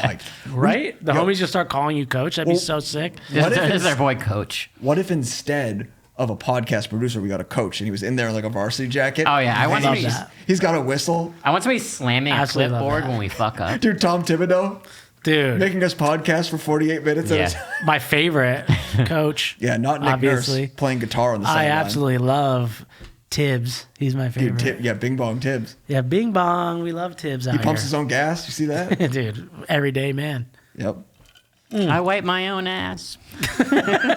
like. Right? The Yo. homies just start calling you Coach. That'd be so sick. This What if is it's- our boy Coach. What if instead of a podcast producer, we got a coach, and he was in there in like a varsity jacket? Oh yeah, I want love somebody. that. He's got a whistle. I want somebody slamming a Absolutely love clipboard that. when we fuck up. Dude, Tom Thibodeau Dude, making us podcast for 48 minutes at a Yeah. time. my favorite coach. Yeah, not Nick obviously. Nurse playing guitar on the I sideline. absolutely love Tibbs. He's my favorite. Dude, Bing Bong Tibbs. Yeah, Bing Bong. We love Tibbs out He pumps here. his own gas. You see that? Dude, everyday man. Yep. I wipe my own ass.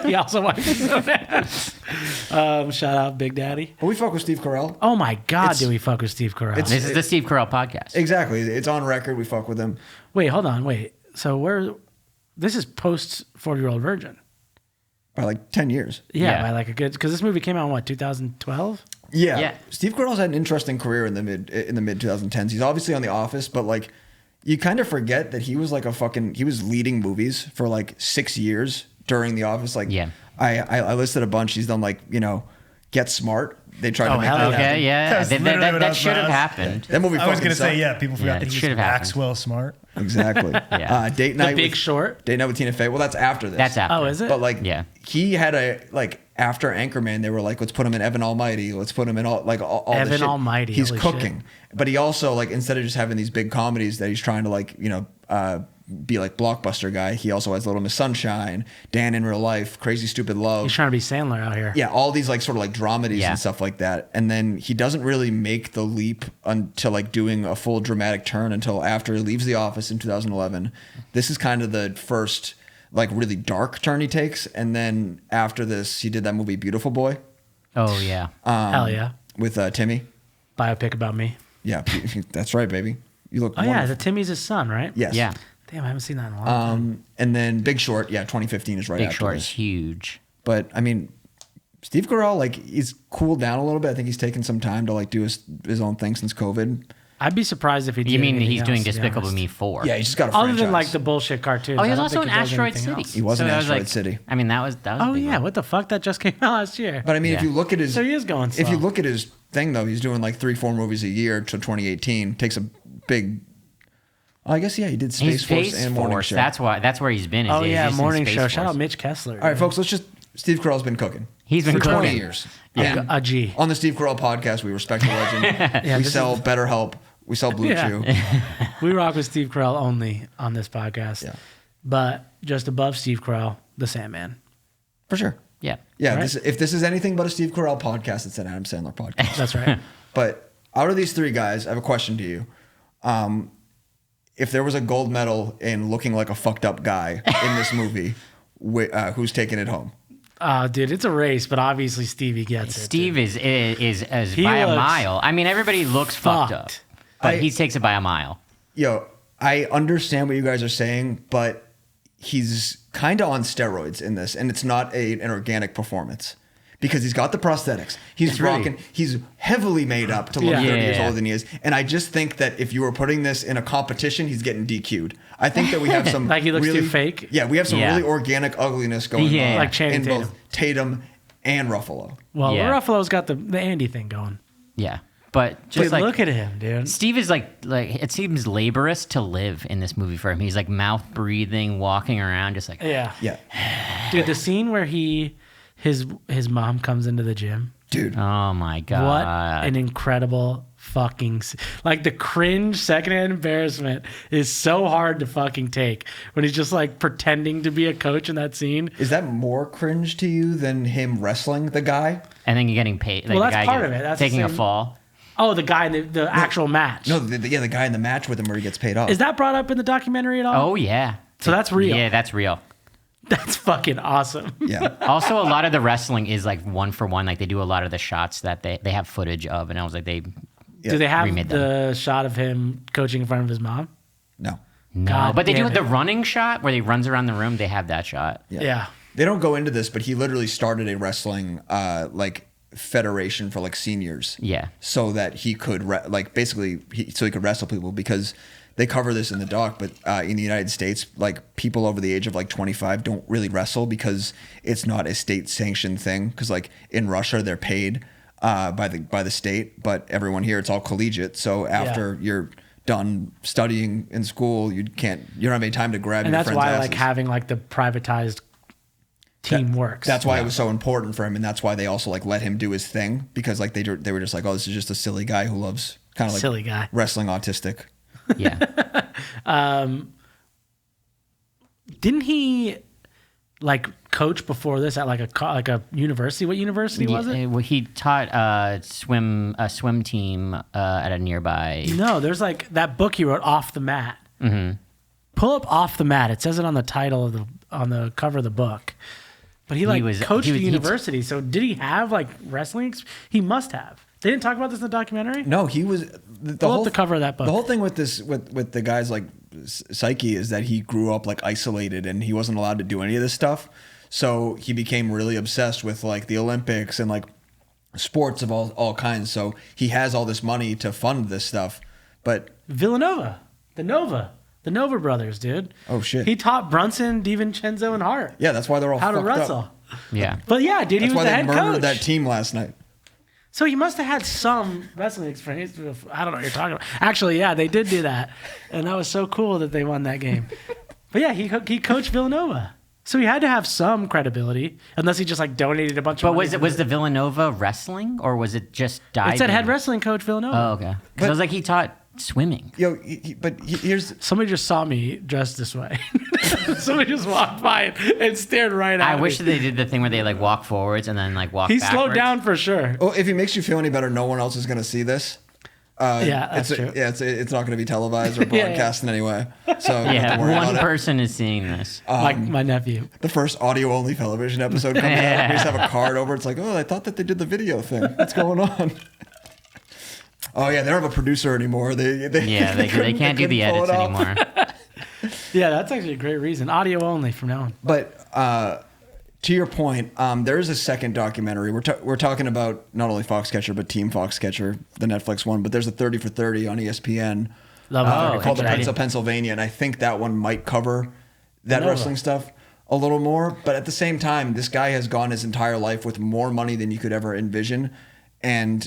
He also wipes his own ass. Shout out Big Daddy. Well, we fuck with Steve Carell. Oh my God, do we fuck with Steve Carell? This is the Steve Carell podcast. Exactly. It's on record. We fuck with him. Wait, hold on. Wait. So this is post 40-Year-Old Virgin. By like 10 years. Yeah, by like a good, because this movie came out in what, 2012? Yeah. Steve Carell's had an interesting career in the mid 2010s. He's obviously on The Office, but like you kind of forget that he was like he was leading movies for like 6 years during The Office. Like I listed a bunch. He's done like, Get Smart. They tried to make that happen. Okay, yeah. That should have happened. That movie I was going to say, people forgot that he was Maxwell Smart. Exactly. Date Night. The Big Short. Date Night with Tina Fey. Well, that's after this. That's after. Oh, is it? But like, he had after Anchorman, they were like, let's put him in Evan Almighty. Let's put him in all Evan this shit. Almighty. He's cooking. Shit. But he also like, instead of just having these big comedies that he's trying to like, be like blockbuster guy, he also has Little Miss Sunshine, Dan in Real Life, Crazy Stupid Love. He's trying to be Sandler out here. Yeah, all these like sort of like dramedies and stuff like that. And then he doesn't really make the leap until like doing a full dramatic turn until after he leaves The Office in 2011. This is kind of the first like really dark turn he takes. And then after this, he did that movie Beautiful Boy. Oh yeah. Hell yeah. With Timmy. Biopic about me. Yeah, that's right, baby. You look wonderful. Yeah, Timmy's his son, right? Yes. Yeah. Damn, I haven't seen that in a long time. And then Big Short, 2015 is right after Big Short this. is huge. But I mean, Steve Carell, like, he's cooled down a little bit. I think he's taken some time to like do his own thing since COVID. I'd be surprised if he did. You mean he's else, doing Despicable Me 4? Yeah, he's just got a Other franchise. than like the bullshit cartoons. Oh, he was I don't also in think he does Asteroid anything City. else. He was in So Asteroid City. I mean, that was Oh a big yeah, one. what the fuck? That just came out last year. But I mean, if you look at his, So he is going If you slow. look at his thing though, he's doing like 3-4 movies a year to 2018. Takes a big. I guess he did Space Force and Morning Show. That's where he's been. Oh he's yeah, just in Morning Space Show. Force. Shout out Mitch Kessler. All right, folks. Steve Carell's been cooking. He's been for 20 cooking. years. Yeah. A G. On the Steve Carell podcast, we respect the legend. We sell BetterHelp. We sell Blue Chew. We rock with Steve Carell only on this podcast. Yeah. But just above Steve Carell, the Sandman. For sure. Yeah. Yeah. Right. If this is anything but a Steve Carell podcast, it's an Adam Sandler podcast. That's right. But out of these three guys, I have a question to you. If there was a gold medal in looking like a fucked up guy in this movie, who's taking it home? Dude, it's a race, but obviously Stevie gets it. Steve is He by a looks mile. I mean, everybody looks fucked up, but he takes it by a mile. Yo, I understand what you guys are saying, but he's kind of on steroids in this, and it's not an organic performance. Because he's got the prosthetics. He's rocking. He's heavily made up to look 30 years older than he is. And I just think that if you were putting this in a competition, he's getting DQ'd. I think that we have some Like he looks really, too fake? Yeah, we have some really organic ugliness going on Like Channing in Tatum. both Tatum and Ruffalo. Well, Yeah. Ruffalo's got the Andy thing going. Yeah, but just Dude, like look at him, dude. Steve is like it seems laborious to live in this movie for him. He's like mouth breathing, walking around, just like Yeah. Yeah. Dude, the scene where his mom comes into the gym. Dude. oh my god, What an incredible fucking like the cringe secondhand embarrassment is so hard to fucking take when he's just like pretending to be a coach in that scene. Is that more cringe to you than him wrestling the guy? and then you're getting paid. Like, Well, the that's guy part of it. That's the taking a same- fall. Oh, the guy in the actual match. No, the guy in the match with him where he gets paid off. Is that brought up in the documentary at all? Oh yeah, So that's real. Yeah, that's real. That's fucking awesome. Yeah. Also, a lot of the wrestling is like 1-for-1. Like they do a lot of the shots that they have footage of, and I was like, Do they have remade the shot of him coaching in front of his mom? No. no, God but they do damn the it. running shot where he runs around the room. They have that shot. Yeah. They don't go into this, but he literally started a wrestling like federation for like seniors. Yeah. So that he could so he could wrestle people, because they cover this in the doc, but in the United States, like people over the age of like 25 don't really wrestle because it's not a state sanctioned thing. Because like in Russia, they're paid by the state, but everyone here, it's all collegiate. So after you're done studying in school, you don't have any time to grab And your that's friends' why asses. like having like the privatized team works. That's why it was so important for him, and that's why they also like let him do his thing, because like they were just like, oh, this is just a silly guy who loves kind of like Silly guy. wrestling autistic. Yeah. Didn't he like coach before this at like a university? What university was it? Well, he taught a swim team at a nearby. No, there's like that book he wrote, Off the Mat. Mm-hmm. pull up Off the Mat. It says it on the title of on the cover of the book. But he coached the university. So did he have like wrestling? He must have. They didn't talk about this in the documentary? No, he was Pull up the cover of that book. The whole thing with this with the guy's like psyche is that he grew up like isolated and he wasn't allowed to do any of this stuff. So he became really obsessed with like the Olympics and like sports of all kinds. So he has all this money to fund this stuff. But Villanova, the Nova brothers, dude. Oh shit. He taught Brunson, DiVincenzo, and Hart. Yeah, that's why they're all how to fucked wrestle. Up. Yeah. But yeah, dude, he was the head coach. That's why they murdered that team last night. So he must have had some wrestling experience. I don't know what you're talking about. Actually, yeah, they did do that. And that was so cool that they won that game. But yeah, he coached Villanova. So he had to have some credibility, unless he just like donated a bunch of money. But was the Villanova wrestling, or was it just diving? It said head wrestling coach Villanova. Oh, okay. Because I was like, he taught swimming. Yo, here's... Somebody just saw me dressed this way. Somebody just walked by and stared right at me. I wish that they did the thing where they like walk forwards and then like walk backwards. He slowed down for sure. Well, if it makes you feel any better, no one else is going to see this. Yeah, that's true. Yeah, it's not going to be televised or broadcast in any way. So yeah, one person is seeing this. My nephew. The first audio-only Fellavision episode comes out. We just have a card over. It's like, oh, I thought that they did the video thing. What's going on? Oh yeah, they don't have a producer anymore. They can't do the edits anymore. Yeah, that's actually a great reason. Audio only from now on. But to your point, there is a second documentary. We're talking about not only Foxcatcher but Team Foxcatcher, the Netflix one. But there's a 30 for 30 on ESPN called The Prince of Pennsylvania, and I think that one might cover that wrestling stuff a little more. But at the same time, this guy has gone his entire life with more money than you could ever envision, and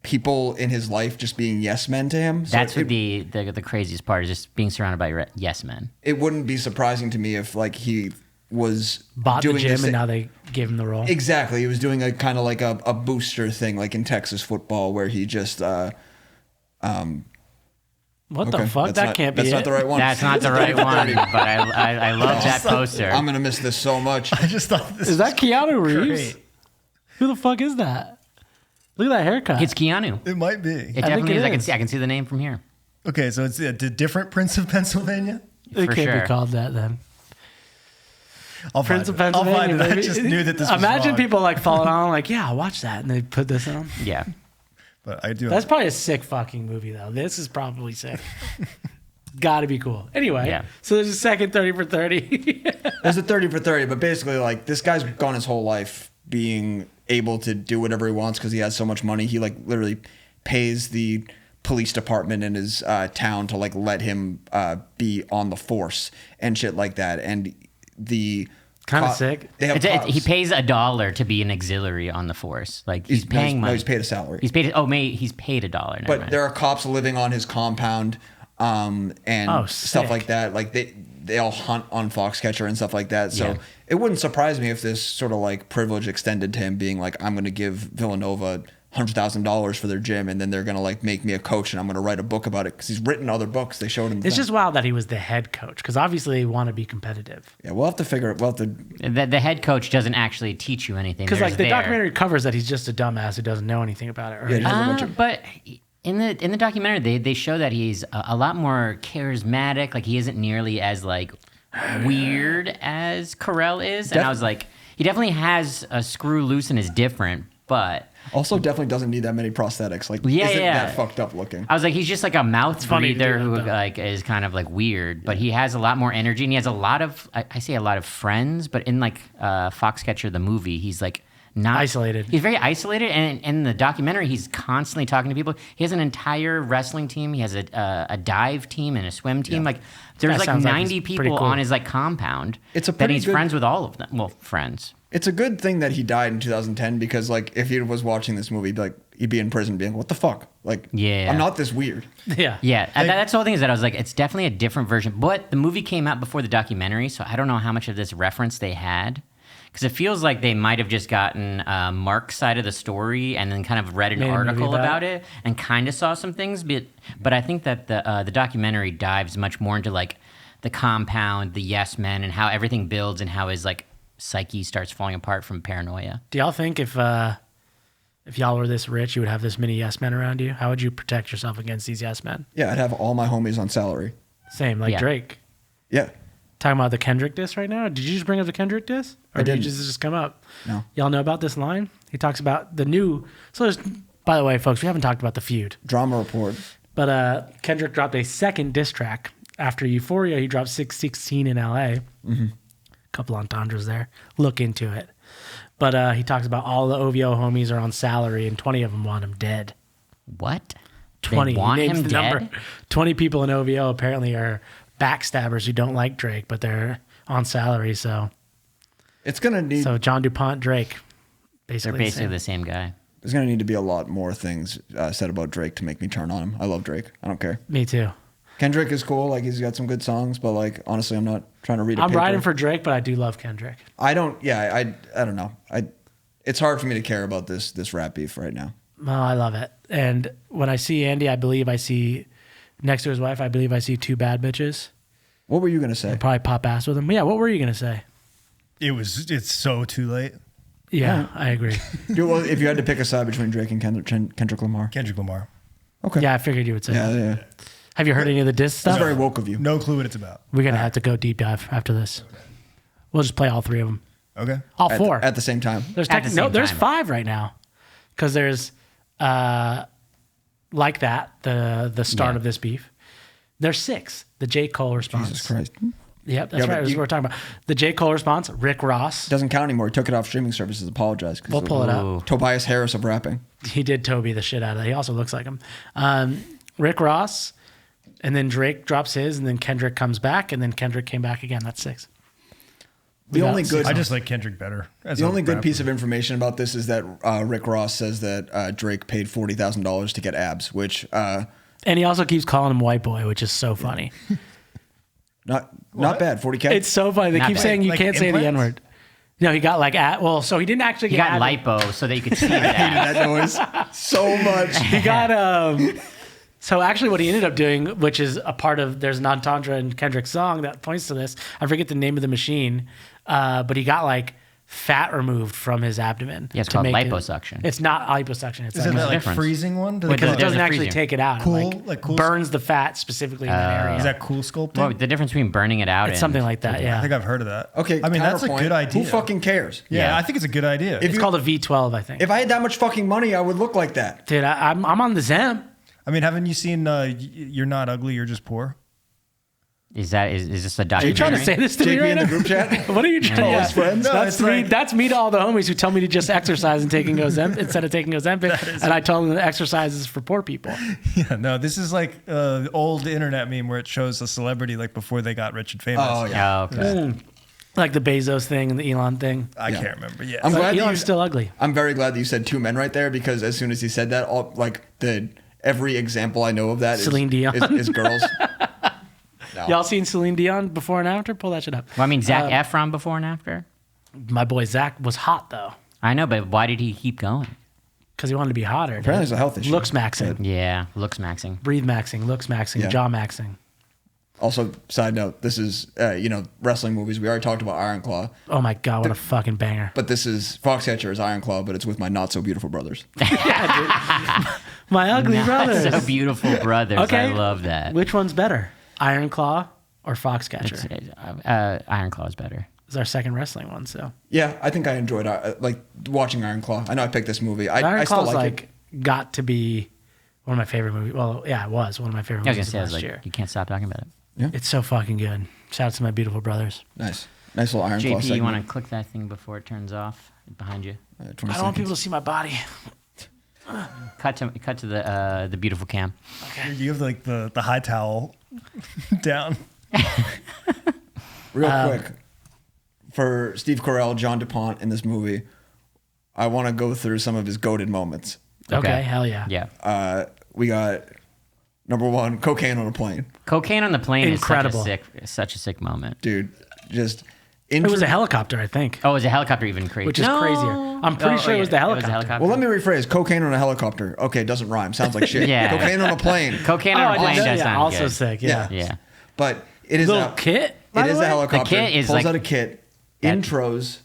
people in his life just being yes men to him. So that's what the craziest part is, just being surrounded by yes men. It wouldn't be surprising to me if like he was bought doing the gym this, and now they gave him the role. Exactly. He was doing a kind of like a booster thing, like in Texas football, where he just what the fuck? That can't be. That's not the right one. That's not the right one. But I love that poster. I'm gonna miss this so much. I just thought this is that Keanu Reeves? great. Who the fuck is that? Look at that haircut. It's Keanu. It might be. It definitely is. I can see the name from here. Okay, so it's a different Prince of Pennsylvania? It can't be called that then. Prince of Pennsylvania. I'll find it. I just knew that this was Imagine wrong. people like falling on like, yeah, I'll watch that, and they put this on. Yeah. But I do. That's probably a sick fucking movie though. This is probably sick. Got to be cool. Anyway, Yeah. So there's a second 30 for 30. There's a 30 for 30, but basically like this guy's gone his whole life being able to do whatever he wants because he has so much money. He like literally pays the police department in his town to like let him be on the force and shit like that. And the kind of sick. They have He pays $1 to be an auxiliary on the force. Like he's paying money. No, he's paid a salary. He's paid $1. But there are cops living on his compound and stuff like that. Like they all hunt on Foxcatcher and stuff like that. So it wouldn't surprise me if this sort of like privilege extended to him being like, I'm going to give Villanova $100,000 for their gym, and then they're going to like make me a coach, and I'm going to write a book about it because he's written other books. They showed him. It's just wild that he was the head coach because obviously they want to be competitive. Yeah, we'll have to figure it. The head coach doesn't actually teach you anything. Because like the documentary covers that he's just a dumbass who doesn't know anything about it. Right? Yeah, but in the documentary, they show that he's a lot more charismatic. Like he isn't nearly as like weird as Carell is, and I was like, he definitely has a screw loose and is different, but also definitely doesn't need that many prosthetics. Like, isn't that fucked up looking? I was like, he's just like a mouth breather who like is kind of like weird, but he has a lot more energy and he has a lot of I say a lot of friends, but in like Foxcatcher the movie, he's like not isolated. He's very isolated, and in the documentary, he's constantly talking to people. He has an entire wrestling team. He has a dive team and a swim team. Like there's like 90 people on his like compound. That he's friends with all of them. Well, friends. It's a good thing that he died in 2010 because like if he was watching this movie, he'd be in prison being, what the fuck? Like, I'm not this weird. Yeah. Yeah. That's the whole thing is that I was like, it's definitely a different version. But the movie came out before the documentary, so I don't know how much of this reference they had. Because it feels like they might have just gotten Mark's side of the story and then kind of read an article about it and kind of saw some things. But I think that the documentary dives much more into like the compound, the yes men, and how everything builds and how his like psyche starts falling apart from paranoia. Do y'all think if y'all were this rich, you would have this many yes men around you? How would you protect yourself against these yes men? Yeah, I'd have all my homies on salary. Same, like Drake. Yeah. Talking about the Kendrick diss right now. Did you just bring up the Kendrick diss? Or did it just come up? No. Y'all know about this line? He talks about the new... So there's... By the way, folks, we haven't talked about the feud. Drama report. But Kendrick dropped a second diss track. After Euphoria, he dropped 616 in L.A. Mm-hmm. Couple entendres there. Look into it. But he talks about all the OVO homies are on salary and 20 of them want him dead. What? 20. They want He names him the dead? number. 20 people in OVO apparently are backstabbers who don't like Drake, but they're on salary. So It's going to need... So John DuPont, Drake, basically. They're basically the same guy. There's going to need to be a lot more things said about Drake to make me turn on him. I love Drake. I don't care. Me too. Kendrick is cool. Like, he's got some good songs, but, like, honestly, I'm not trying to read a I'm paper. riding for Drake, but I do love Kendrick. I don't know. It's hard for me to care about this rap beef right now. Oh, I love it. And when I see Andy, I believe I see, next to his wife, I believe I see two bad bitches. What were you going to say? I'll probably pop ass with him. Yeah, what were you going to say? It's so too late. Yeah, I agree. Well, if you had to pick a side between Drake and Kendrick Lamar. Kendrick Lamar. Okay. Yeah, I figured you would say that. Yeah. Have you heard any of the diss stuff? That's very woke of you. No clue what it's about. We're going to have to go deep dive after this. We'll just play all three of them. Okay. All four. At the same time. There's At the same there's time. 5 right now. Because there's like that, the start of this beef. There's 6. The J. Cole response. Jesus Christ. Yep, that's right. That's what we're talking about. The J. Cole response, Rick Ross. Doesn't count anymore. He took it off streaming services. Apologized. We'll pull it up. Ooh. Tobias Harris of rapping. He did Toby the shit out of that. He also looks like him. Rick Ross, and then Drake drops his, and then Kendrick comes back, and then Kendrick came back again. That's 6. The only got good, I just like Kendrick better. the only good piece of information about this is that Rick Ross says that Drake paid $40,000 to get abs, which And he also keeps calling him white boy, which is so funny. not bad. 40K. It's so funny. They Not keep bad. saying you Like can't say the implants? N-word. No, he got like so he didn't actually He get got ad- lipo so that you could see that. that noise so much. He got so actually what he ended up doing, which is a part of there's an entendre in Kendrick's song that points to this. I forget the name of the machine, but he got like fat removed from his abdomen. Yeah, it's to called make it- liposuction. It's not liposuction. It's Is like, it that like difference? freezing one? Wait, because it there's doesn't a actually freezer. take it out. Cool- It like cool- burns the fat specifically in that area. Is that cool sculpting? Well, the difference between burning it out It's and something like that. I Yeah, think I've heard of that. Okay, I mean, that's a counterpoint. good idea. Who fucking cares? Yeah, Yeah. I think it's a good idea. it's called a V12, I think. If I had that much fucking money, I would look like that. Dude, I'm on the Zem. I mean, haven't you seen You're Not Ugly, You're Just Poor? is this a Are documentary? you trying to say this to me JP right in the now? group chat. What are you trying to his friends? No, that's it's me. like- That's me to all the homies who tell me to just exercise and taking Ozempic instead of taking Ozempic, and I told them the exercise is for poor people. Yeah, no, this is like old internet meme where it shows a celebrity like before they got rich and famous. Oh, yeah. Oh, okay. Like the Bezos thing and the Elon thing. I Yeah. can't remember. Yeah, I'm But glad that Elon's you- still ugly. I'm very glad that you said 2 men right there because as soon as he said that, every example I know of that Celine Dion. is girls. No. Y'all seen Celine Dion before and after? Pull that shit up. Well, I mean, Zac Efron before and after. My boy Zach was hot though, I know, but why did he keep going? because he wanted to be hotter. dude. Apparently it's a health issue. Looks maxing, Yeah, looks maxing. breathe maxing, looks maxing, Yeah. jaw maxing. Also, side note, this is wrestling movies. We already talked about Iron Claw, Oh my god, what a fucking banger! but this is Foxcatcher is Iron Claw, but it's with my not so beautiful brothers. My ugly brothers. So beautiful brothers. Okay. I love that. Which one's better, Iron Claw or Foxcatcher? Iron Claw is better. It's our second wrestling one, so Yeah, I think I enjoyed like watching Iron Claw. I know I picked this movie. I Iron still Claw's like it. got to be one of my favorite movies. Well, yeah, it was one of my favorite I was movies gonna of say, last like, year. you can't stop talking about it. It's so fucking good. Shout out to my beautiful brothers. Nice little Iron Claw JP, segment. you want to click that thing before it turns off behind you? 20 I don't want seconds. people to see my body. Cut to the beautiful cam. you have like the high towel down. Real quick, for Steve Carell, John DuPont in this movie, I want to go through some of his goated moments. Okay, hell yeah. Yeah. We got number 1, cocaine on a plane, Cocaine on the plane Incredible. is such a sick moment. dude. Just It was a helicopter, I think, Oh, is a helicopter even crazy? which is crazier. I'm pretty sure it was the helicopter. Well, let me rephrase. Cocaine on a helicopter. Okay, it doesn't rhyme. Sounds like shit. Yeah. Cocaine on a plane. Cocaine Oh, on I a plane did does that. sound Also good. sick, Yeah. yeah. Yeah. But it is Little a kit. It is a way? helicopter. The kit is pulls like- out a kit, intros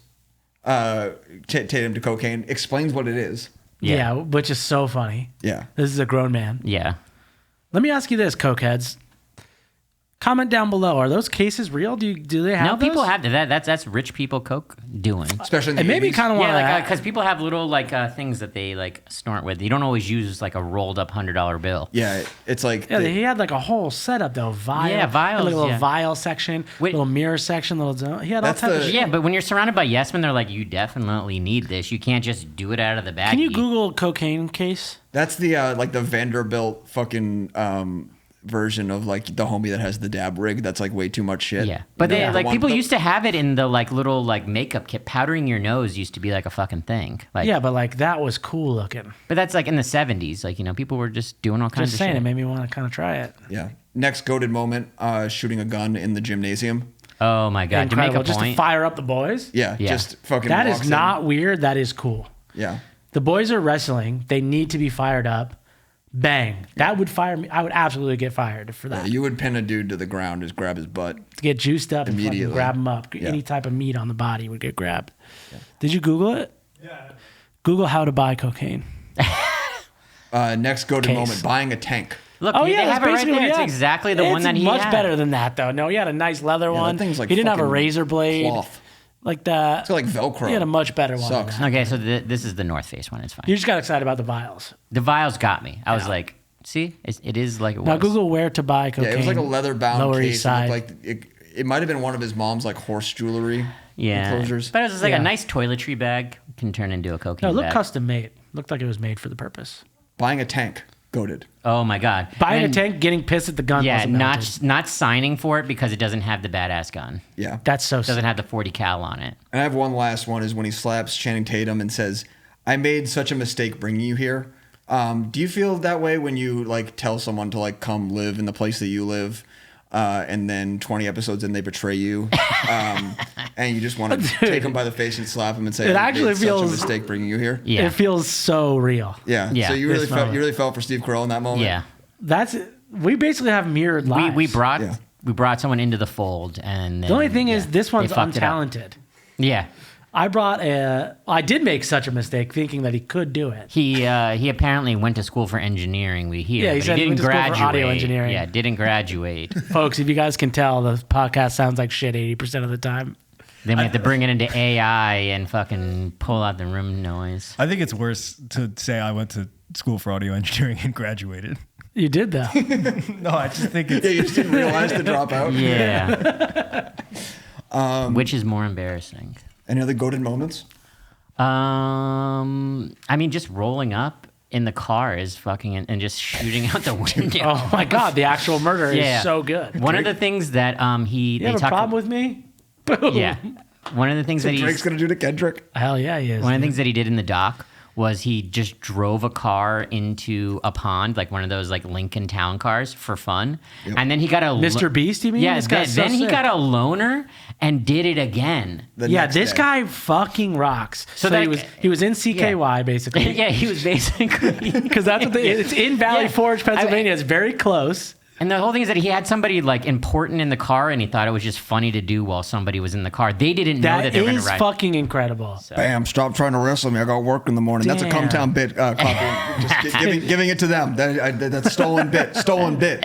Tatum to cocaine, explains what it is. Yeah, which is so funny. Yeah. This is a grown man. Yeah. Let me ask you this, cokeheads. Comment down below. Are those cases real? Do they have? No, those? people have that. That's rich people coke doing. Especially in the It made me 80s. kind of want Yeah, to. because people have little things that they snort with. You don't always use like a rolled up $100 bill. Yeah, it's like Yeah, he had like a whole setup though. Vial, Yeah, vials, like a little yeah. vial section, Wait. little mirror section, little. He had all That's types of the- shit. Yeah, but when you're surrounded by yes men, they're like, you definitely need this. You can't just do it out of the bag. Can you Google cocaine case? that's the like the Vanderbilt fucking version of like the homie that has the dab rig. That's like way too much shit. Yeah, but You they know, the one- people the- used to have it in the little makeup kit. Powdering your nose used to be like a fucking thing. Yeah, but like that was cool looking. But that's like in the 70s. People were just doing all kinds Just of saying, shit. it made me want to kind of try it. Yeah. Next goated moment: shooting a gun in the gymnasium. Oh my god! To make Incredible, a just to point. fire up the boys. Yeah, Yeah. just fucking. That walks is in. not weird. That is cool. Yeah. The boys are wrestling. They need to be fired up. Bang. That would fire me. I would absolutely get fired for that. You would pin a dude to the ground, just grab his butt. To get juiced up and fucking Immediately. grab them up. Yeah. Any type of meat on the body would get grabbed. Did you Google it? Yeah. Google how to buy cocaine. Next goated Case. moment: buying a tank. Look, Oh they yeah, that's have it right basically there. what It's he had. exactly the It's one that he much had. better than that though. No, he had a nice leather Yeah, one. that thing's like he didn't have a fucking razor blade cloth. like that. It's like Velcro. He had a much better one. Sucks. Than that. Okay, so this is the North Face one. It's fine. You just got excited about the vials. The vials got me. I was like, see, it is like it Now was. Google where to buy cocaine. Yeah, it was like a leather bound Lower case. East It Side. looked like it might have been one of his mom's like horse jewelry enclosures. But it was just like Yeah. a nice toiletry bag can turn into a cocaine No, it looked bag. custom made. Looked like it was made for the purpose. Buying a tank, goated. Oh my god. Buying And- a tank, getting pissed at the gun. Yeah, wasn't melted. not signing for it because it doesn't have the badass gun. Yeah. That's so. Doesn't have the 40 cal on it. And I have one last one is when he slaps Channing Tatum and says, "I made such a mistake bringing you here." Do you feel that way when you like tell someone to like come live in the place that you live, and then 20 episodes in they betray you, and you just want to take them by the face and slap them and say, It "I actually made such a feels- mistake bringing you here"? Yeah. It feels so real. Yeah. Yeah. So This moment. you really felt for Steve Carell in that moment. Yeah. That's we basically have mirrored lives. We brought Yeah. we brought someone into the fold and then, The only thing is, this they one's fucked it up. untalented. Yeah. I did make such a mistake thinking that he could do it. He apparently went to school for engineering. We hear. Yeah, he but said he didn't went to school for graduate. audio engineering. Yeah, didn't graduate. Folks, if you guys can tell, the podcast sounds like shit 80% of the time. Then we have to bring it into AI and fucking pull out the room noise. I think it's worse to say I went to school for audio engineering and graduated. You did though. No, I just think it's. Yeah, you just didn't realize the dropout. Yeah. Which is more embarrassing? Any other goated moments? I mean, just rolling up in the car is fucking and just shooting out the window. Oh my god, the actual murder Yeah. is so good. One of the things that You they have a talk problem with me? Boom. yeah. One of the things that Drake's gonna do to Kendrick. Hell yeah, he is. one of the dude. things that he did in the doc was he just drove a car into a pond, like one of those like Lincoln Town cars for fun, and then he got a Mr. Beast, you mean? Yeah, This guy's then so he sick. got a loaner and did it again. The Yeah, next this day. guy fucking rocks. So that- he was in CKY basically. Yeah, he was basically Because that's what it's in Valley Yeah. Forge, Pennsylvania. It's very close. And the whole thing is that he had somebody like important in the car, and he thought it was just funny to do while somebody was in the car. They didn't know that That they were going to is ride. fucking incredible. Bam! Stop trying to wrestle me. I got work in the morning. That's a Damn. Cumtown bit copy. Just giving it to them. That's stolen bit. Stolen bit.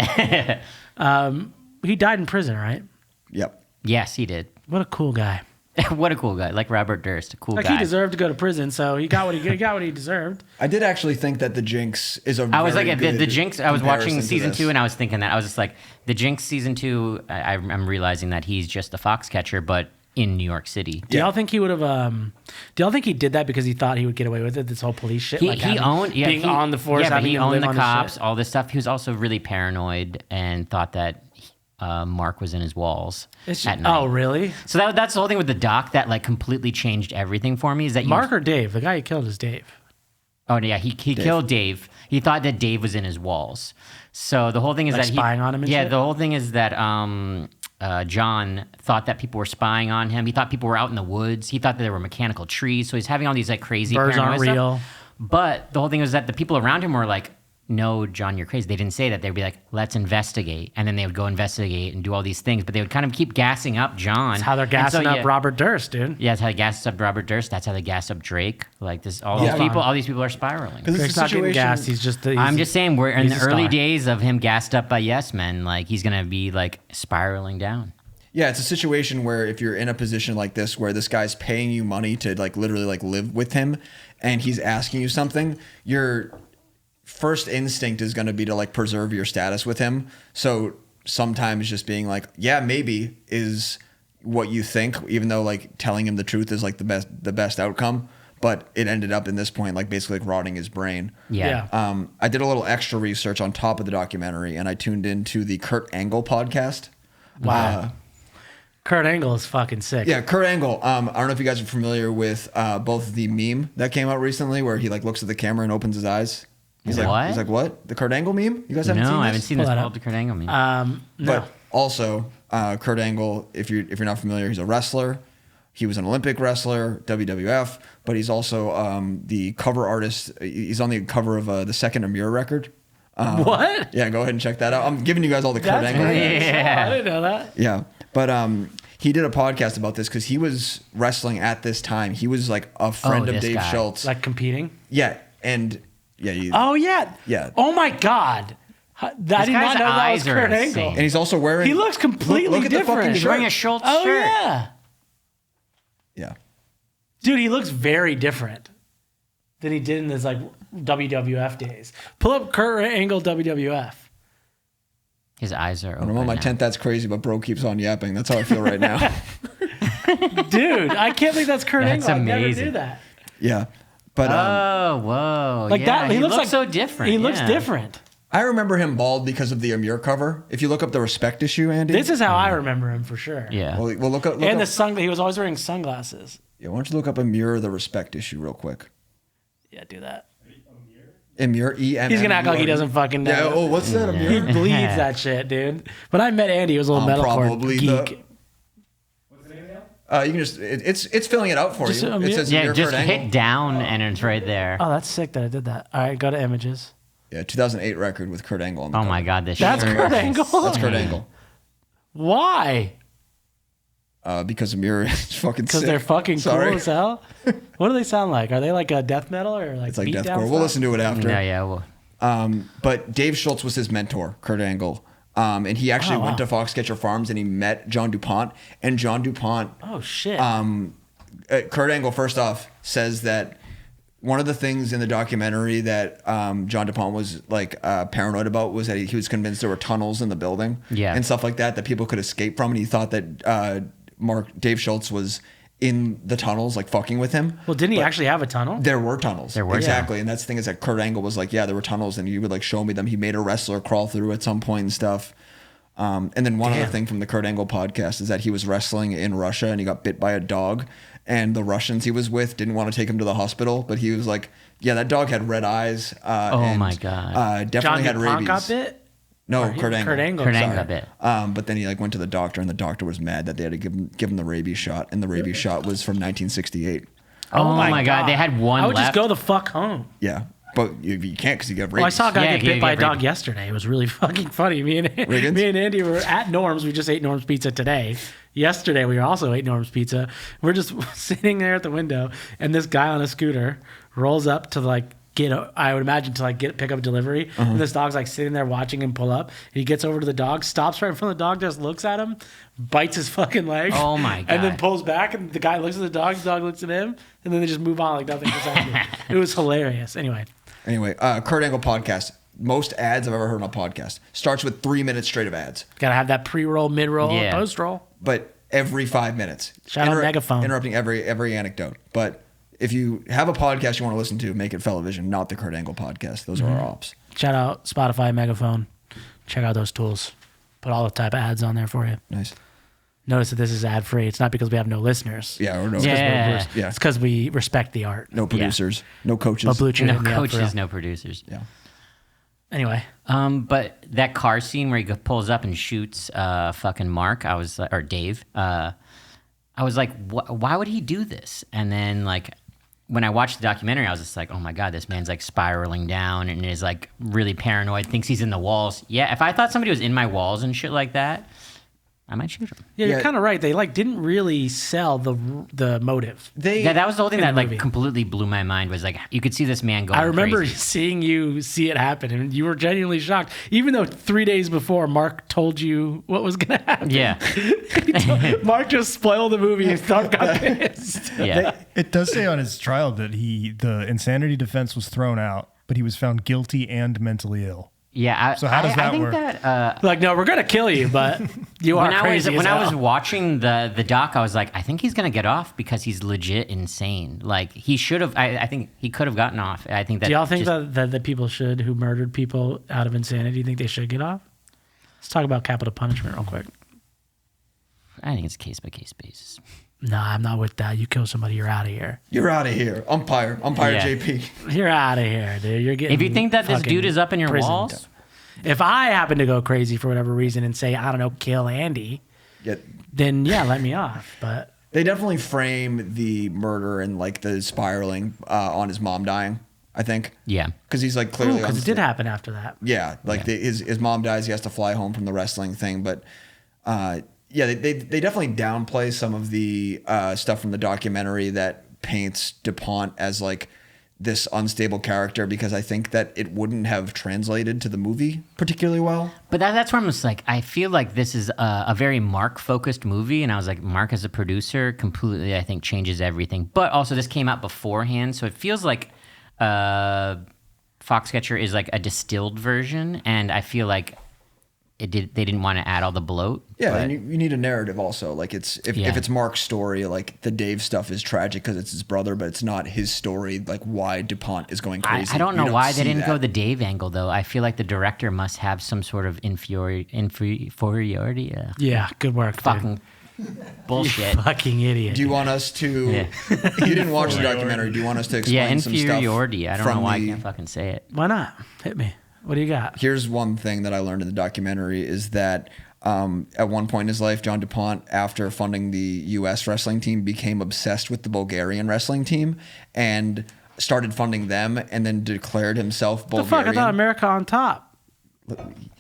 He died in prison, right? Yep. Yes, he did. What a cool guy. What a cool guy, like Robert Durst, a cool Like guy. he deserved to go to prison, so he got what he deserved. I did actually think that the Jinx is a. I was very like the good Jinx. I was watching comparison to season this. 2, and I was thinking that I was just like the Jinx season 2. I'm realizing that he's just the Foxcatcher, but in New York City. Do y'all think he would have? Do y'all think he did that because he thought he would get away with it? This whole police shit. He, like he having- owned being on the force. Yeah, but having he to live owned the on his cops, shit. all this stuff. He was also really paranoid and thought that Mark was in his walls It's at just, night. oh, really? So that's the whole thing with the doc that like completely changed everything for me. Is that Mark or Dave? The guy he killed is Dave. Oh yeah, he killed Dave. He thought that Dave was in his walls. So the whole thing is Like that spying on him and yeah, shit? the whole thing is that John thought that people were spying on him. He thought people were out in the woods. He thought that there were mechanical trees. So he's having all these like crazy Birds paranoia aren't stuff. real. But the whole thing is that the people around him were like no, John, you're crazy. They didn't say that. They'd be like, let's investigate. And then they would go investigate and do all these things. But they would kind of keep gassing up John. That's how they're gassing up Robert Durst, dude. Yeah, that's how they gassed up Robert Durst. That's how they gassed up Drake. Like this, all these people are spiraling. Drake's not getting gassed. He's just. I'm just saying, we're in the early days of him gassed up by Yes Men. Like he's gonna be like spiraling down. Yeah, it's a situation where if you're in a position like this, where this guy's paying you money to like literally like live with him, and he's asking you something, your first instinct is going to be to like preserve your status with him. So sometimes just being like, yeah, maybe is what you think, even though like telling him the truth is like the best outcome. But it ended up in this point, like basically like rotting his brain. Yeah. I did a little extra research on top of the documentary, and I tuned into the Kurt Angle podcast. Wow. Kurt Angle is fucking sick. Yeah, Kurt Angle. I don't know if you guys are familiar with both the meme that came out recently where he like looks at the camera and opens his eyes. He's like, what? The Kurt Angle meme? You guys haven't seen this? No, I haven't seen this called the Kurt Angle meme. No. But also, Kurt Angle, if you're not familiar, he's a wrestler. He was an Olympic wrestler, WWF, but he's also the cover artist. He's on the cover of the second Amir record. What? Yeah, go ahead and check that out. I'm giving you guys all the Kurt Angle. Yeah. I didn't know that. Yeah, but he did a podcast about this because he was wrestling at this time. He was like a friend of Dave Schultz. Like competing? Yeah, and yeah. Yeah. Oh my God. I did not know that was Kurt Angle. And he's also wearing. He looks completely look at different. the fucking He's shirt. wearing a Schultz Oh shirt. yeah. Yeah. Dude, he looks very different than he did in his like WWF days. Pull up Kurt Angle WWF. His eyes are open. I'm on my 10th. That's crazy, but bro keeps on yapping. That's how I feel right now. Dude, I can't think that's Kurt That's Angle. I never amazing. knew that. Yeah, but Oh, whoa. Like yeah, that, he looks like so different. He looks yeah. different. I remember him bald because of the Amir cover. If you look up the Respect issue, Andy. This is how I remember him for sure. Yeah. Well, look up. And he was always wearing sunglasses. Yeah, why don't you look up Amir the Respect issue real quick? Yeah, do that. Emir, E-M. He's gonna act like he doesn't fucking know. Yeah. Oh, what's that, Amir? He bleeds that shit, dude. When I met Andy, he was a little metalcore geek. You can just it's filling it out for Just you. Amir? It says Yeah, Amir just Kurt hit Angle. down and it's right there. Oh, that's sick that I did that. All right, go to images. Yeah, 2008 record with Kurt Angle on the Oh cover. my God, this That's shirt Kurt is Angle? That's Kurt Angle. Why? Because Amir is fucking Because sick. they're fucking Sorry. cool as hell. What do they sound like? Are they like a death metal or like It's like beatdown deathcore. We'll stuff? listen to it after. Yeah. Well, But Dave Schultz was his mentor, Kurt Angle. And he actually went to Foxcatcher Farms and he met John DuPont. And John DuPont, Oh shit. Kurt Angle, first off, says that one of the things in the documentary that John DuPont was like paranoid about was that he was convinced there were tunnels in the building and stuff like that people could escape from. And he thought that Dave Schultz was in the tunnels, like fucking with him. Well, didn't he actually have a tunnel? There were tunnels. There were, exactly. And that's the thing is that Kurt Angle was like, yeah, there were tunnels, and he would like show me them. He made a wrestler crawl through at some point and stuff. And then one other thing from the Kurt Angle podcast is that he was wrestling in Russia and he got bit by a dog, and the Russians he was with didn't want to take him to the hospital, but he was like, yeah, that dog had red eyes. And, my God. definitely John had DuPont rabies. got bit? No, Kurt Angle. Kurt Angle. Kurt sorry. Angle got bit. But then he like went to the doctor, and the doctor was mad that they had to give him the rabies shot, and the rabies shot was from 1968. Oh my God. They had one I would left. just go the fuck home. Yeah, but you can't because you got rabies. Well, I saw a guy Yeah, get he bit by a got dog rabies. yesterday. It was really fucking funny. Me and Riggins? Andy were at Norm's. We just ate Norm's pizza today. Yesterday, we also ate Norm's pizza. We're just sitting there at the window, and this guy on a scooter rolls up to like I would imagine to like pick up a delivery. And this dog's like sitting there watching him pull up. He gets over to the dog, stops right in front of the dog, just looks at him, bites his fucking leg. Oh my God. And then pulls back, and the guy looks at the dog looks at him, and then they just move on like nothing just happened. It was hilarious. Anyway, Kurt Angle podcast. Most ads I've ever heard on a podcast starts with 3 minutes straight of ads, gotta have that pre-roll, mid-roll, Yeah. post-roll. but every 5 minutes. Shout out Megaphone. Interrupting every anecdote. But if you have a podcast you want to listen to, make it Fellavision, not the Kurt Angle podcast. Those are our ops. Shout out Spotify, Megaphone. Check out those tools. Put all the type of ads on there for you. Nice. Notice that this is ad free. It's not because we have no listeners. Yeah, or no, Yeah. yeah. It's because we respect the art. No producers, no coaches. But Blue Chew No hit me up for coaches, real. no producers. Yeah. Anyway, But that car scene where he pulls up and shoots fucking Mark, I was like, or Dave. I was like, why would he do this? And then like when I watched the documentary, I was just like, oh my God, this man's like spiraling down and is like really paranoid, thinks he's in the walls. Yeah, if I thought somebody was in my walls and shit like that, I might shoot him. Yeah, you're kind of right. They like didn't really sell the motive. That was the whole thing that like completely blew my mind. Was like you could see this man going. I remember crazy. seeing you see it happen, and you were genuinely shocked, even though 3 days before Mark told you what was going to happen. Yeah, Mark just spoiled the movie and Thumb got pissed. Yeah, it does say on his trial that the insanity defense was thrown out, but he was found guilty and mentally ill. Yeah. So how does that think work? That, like, no, we're gonna kill you, but you are crazy. When I was watching the doc, I was like, I think he's gonna get off because he's legit insane. Like he should have. I think he could have gotten off. I think that. Do y'all think that the people who murdered people out of insanity, do you think they should get off? Let's talk about capital punishment real quick. I think it's case by case basis. No, I'm not with that. You kill somebody, you're out of here. You're out of here. Umpire Yeah. JP. You're out of here, dude. You're getting. If you think that this fucking dude is up in your prisoned. walls, If I happen to go crazy for whatever reason and say, I don't know, kill Andy, then yeah, let me off. But They definitely frame the murder and like the spiraling on his mom dying, I think. yeah. Because he's like clearly because it did happen after that. Yeah, like his mom dies, he has to fly home from the wrestling thing. But yeah, they definitely downplay some of the stuff from the documentary that paints DuPont as like this unstable character, because I think that it wouldn't have translated to the movie particularly well. But that's where I'm just like, I feel like this is a very Mark-focused movie, and I was like, Mark as a producer completely, I think, changes everything. But also, this came out beforehand, so it feels like Foxcatcher is like a distilled version, and I feel like they didn't want to add all the bloat. Yeah, but, and you need a narrative also. Like if it's Mark's story, like the Dave stuff is tragic because it's his brother, but it's not his story. Like why DuPont is going crazy. I don't know why they didn't that. go the Dave angle though. I feel like the director must have some sort of inferiority. Yeah, good work, Fucking bullshit. You fucking idiot. Do you want us to? Yeah. You didn't watch the documentary. Do you want us to explain some stuff? Inferiority. I don't know why I can't fucking say it. Why not? Hit me. What do you got? Here's one thing that I learned in the documentary is that at one point in his life, John DuPont, after funding the U.S. wrestling team, became obsessed with the Bulgarian wrestling team and started funding them, and then declared himself Bulgarian. The fuck? I thought America on top.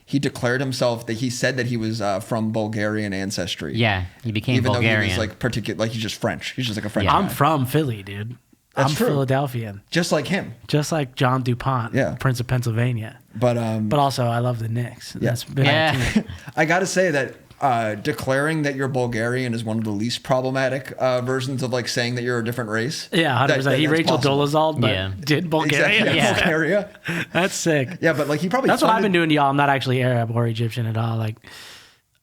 He declared himself that he said that he was from Bulgarian ancestry. Yeah, he became even Bulgarian. though he was like particular, like he's just French. He's just like a French. Yeah. guy. I'm from Philly, dude. That's I'm true. Philadelphian. Just like him. Just like John DuPont, Prince of Pennsylvania. But also, I love the Knicks. Yeah. That's been I got to say that declaring that you're Bulgarian is one of the least problematic versions of like saying that you're a different race. Yeah, 100%. He Rachel Dolezal, but Yeah. did Bulgaria. Exactly. Yeah. Bulgaria. That's sick. Yeah, but like he probably. That's what I've been doing to y'all. I'm not actually Arab or Egyptian at all. Like,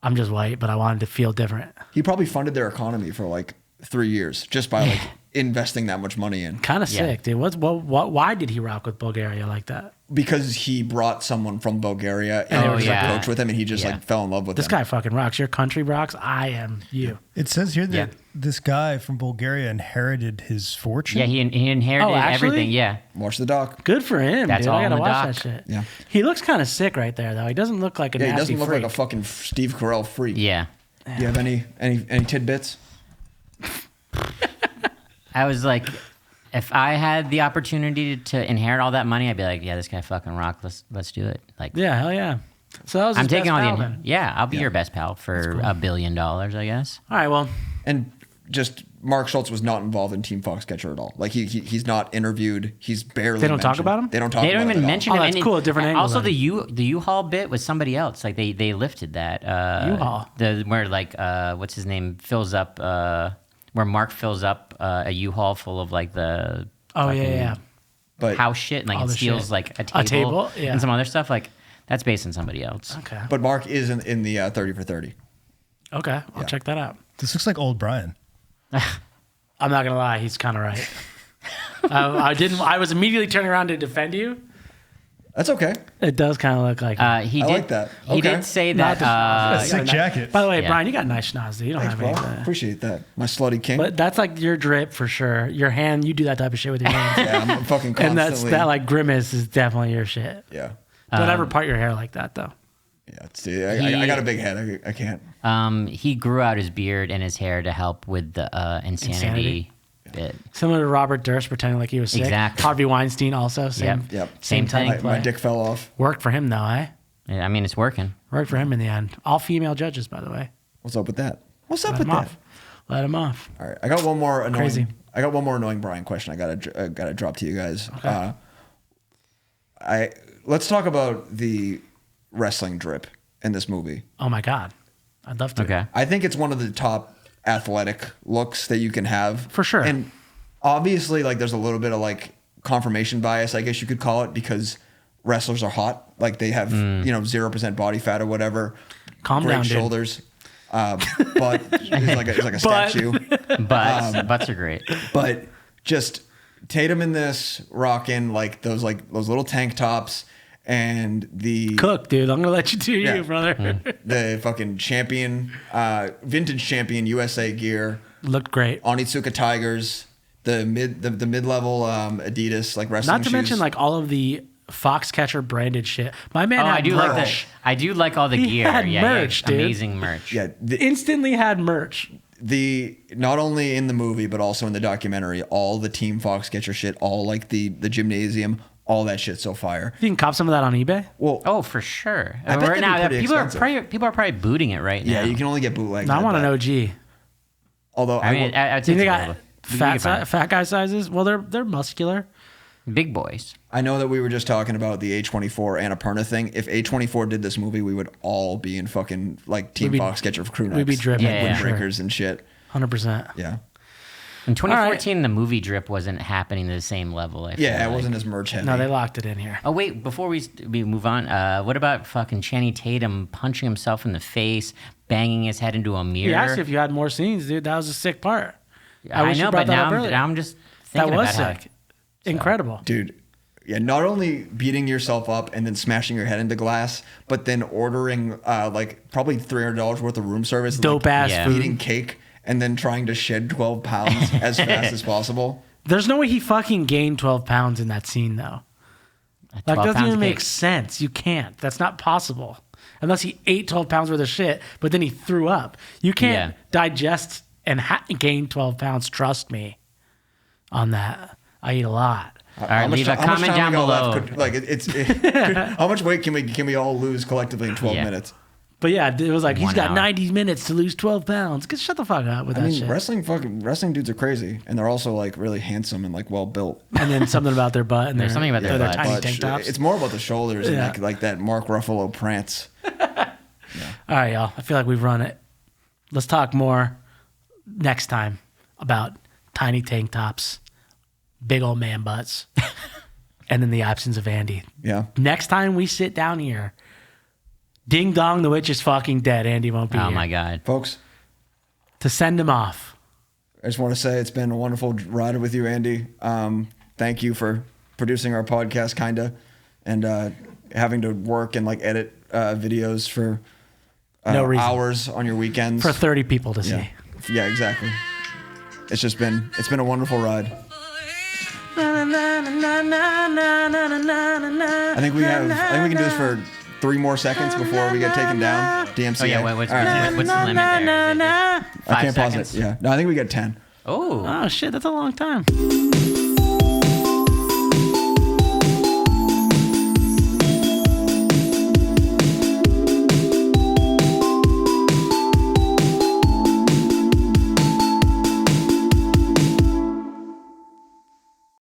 I'm just white, but I wanted to feel different. He probably funded their economy for like 3 years just by like investing that much money in. Kind of sick, dude. Why did he rock with Bulgaria like that? Because he brought someone from Bulgaria and they were just like coach with him, and he just like fell in love with this him. guy fucking rocks. Your country rocks. I am you. It says here that this guy from Bulgaria inherited his fortune. Yeah, he inherited actually? everything. Yeah. Watch the doc. Good for him, That's dude. all I in gotta the watch doc. that shit. Yeah. He looks kind of sick right there, though. He doesn't look like a Yeah, he nasty doesn't look freak. like a fucking Steve Carell freak. Yeah. Do you have any tidbits? I was like, if I had the opportunity to inherit all that money, I'd be like, yeah, this guy fucking rock. Let's do it. Like, Yeah, hell yeah. So that was I'm his taking best all pal, the. then. Yeah, I'll be your best pal for $1 billion, I guess. All right, well, And just Mark Schultz was not involved in Team Foxcatcher at all. Like he's not interviewed. He's barely. They don't talk mentioned. about him? They don't talk. They don't about even it at all. mention Oh, him. that's And cool, a different angle Also, then. the U-Haul bit was somebody else. Like they lifted that. U-Haul. Where like what's his name fills up. Where Mark fills up a U-Haul full of like the. oh fucking yeah. But House shit, and like All it the steals shit. like a A table? Yeah. and some other stuff. Like that's based on somebody else. Okay. but Mark is in the 30 for 30. Okay, I'll check that out. This looks like old Bryan. I'm not gonna lie, he's kind of right. I was immediately turning around to defend you. That's okay. It does kind of look like. He I did. like that. He Okay. did say Not that. the- Sick jacket. By the way, Yeah. Brian, you got nice schnoz, dude. You don't Thanks, have bro. any of that. Appreciate that. My slutty king. But that's like your drip for sure. Your hand, you do that type of shit with your hands. yeah, I'm fucking And constantly. that like grimace is definitely your shit. Yeah. Don't ever part your hair like that though. Yeah. See, I got a big head. I can't. He grew out his beard and his hair to help with the insanity. bit. Similar to Robert Durst pretending like he was sick. Exactly. Harvey Weinstein also. Same, Yep. Same type thing. of play. My dick fell off. Worked for him though, eh? Yeah, I mean, it's working. Worked for him in the end. All female judges, by the way. What's up with that? What's up Let with him that? off. Let him off. All right, I got one more annoying. Crazy. I got one more annoying Bryan question. I gotta drop to you guys. Okay. Let's talk about the wrestling drip in this movie. Oh my God. I'd love to. Okay. I think it's one of the top athletic looks that you can have. For sure. And obviously, like, there's a little bit of like confirmation bias, I guess you could call it, because wrestlers are hot. Like they have, 0% body fat or whatever. Calm Great down, dude. shoulders. But it's like a statue. Butts are great. But just Tatum in this rocking like those little tank tops and the Cook, dude. I'm gonna let you do Yeah. you, brother. the fucking champion, vintage champion USA gear, Looked great. Onitsuka Tigers, the mid level Adidas like wrestling Not to shoes. mention like all of the Foxcatcher branded shit. My man Oh, had I do merch. like that. I do like all the He gear. had merch, dude. Amazing merch. yeah, Instantly had merch. the not only in the movie but also in the documentary, all the Team Foxcatcher shit, all like the gymnasium, all that shit's so fire. You can cop some of that on eBay. Well, Oh, for sure. I bet Right that'd now, be pretty people expensive. are probably booting it right now. yeah, you can only get bootlegs. I at want an that. OG. Although I mean, I'd Do say you think it's I available. You can find it. fat guy sizes? Well, they're muscular. Big boys. I know that we were just talking about the A24 Annapurna thing. If A24 did this movie, we would all be in fucking like Team We'd be- Foxcatcher crew necks. we'd be dripping, Yeah, for windbreakers and shit. 100%. Yeah. In 2014, the movie drip wasn't happening to the same level. I feel Yeah, it like. wasn't as merch heavy. No, they locked it in here. Oh wait, before we move on, what about fucking Channing Tatum punching himself in the face, banging his head into a mirror? He asked you if you had more scenes, dude. That was a sick part. I wish you know, brought but that now up earlier. I'm just That thinking was about sick. Incredible. Dude, yeah, not only beating yourself up and then smashing your head into glass, but then ordering like probably $300 worth of room service. Dope like, ass Yeah. food. eating cake and then trying to shed 12 pounds as fast as possible. There's no way he fucking gained 12 pounds in that scene, though. how Like, 12 doesn't pounds even of make cake. sense. You can't. That's not possible. Unless he ate 12 pounds worth of shit, but then he threw up. You can't Yeah. digest and gain 12 pounds. Trust me on that. I eat a lot. All right, leave a how much comment time down we got below. left? How much weight can we all lose collectively in 12 Yeah. minutes? But yeah, it was like, he's 1 got hour. 90 minutes to lose 12 pounds. Shut the fuck up with I that mean, shit. wrestling dudes are crazy, and they're also like really handsome and like well built. And then something about their butt and There's something about their their butts. tiny But tank tops. it's more about the shoulders Yeah. and like that Mark Ruffalo prance. All right, y'all. I feel like we've run it. Let's talk more next time about tiny tank tops, big old man butts, and then the absence of Andy. Yeah. Next time we sit down here, ding dong, the witch is fucking dead. Andy won't be Oh here. my god. Folks, To send him off. I just want to say it's been a wonderful ride with you, Andy. Thank you for producing our podcast, kinda, and having to work and like edit videos for No reason. hours on your weekends. For 30 people to see. yeah. Yeah, exactly. It's been a wonderful ride. I think we can do this for 3 more seconds before we get taken down. DMCA. Oh yeah, what's All right. the limit there? Is it just I 5 can't seconds? pause it. Yeah. No, I think we get 10. Oh. Oh, shit. That's a long time.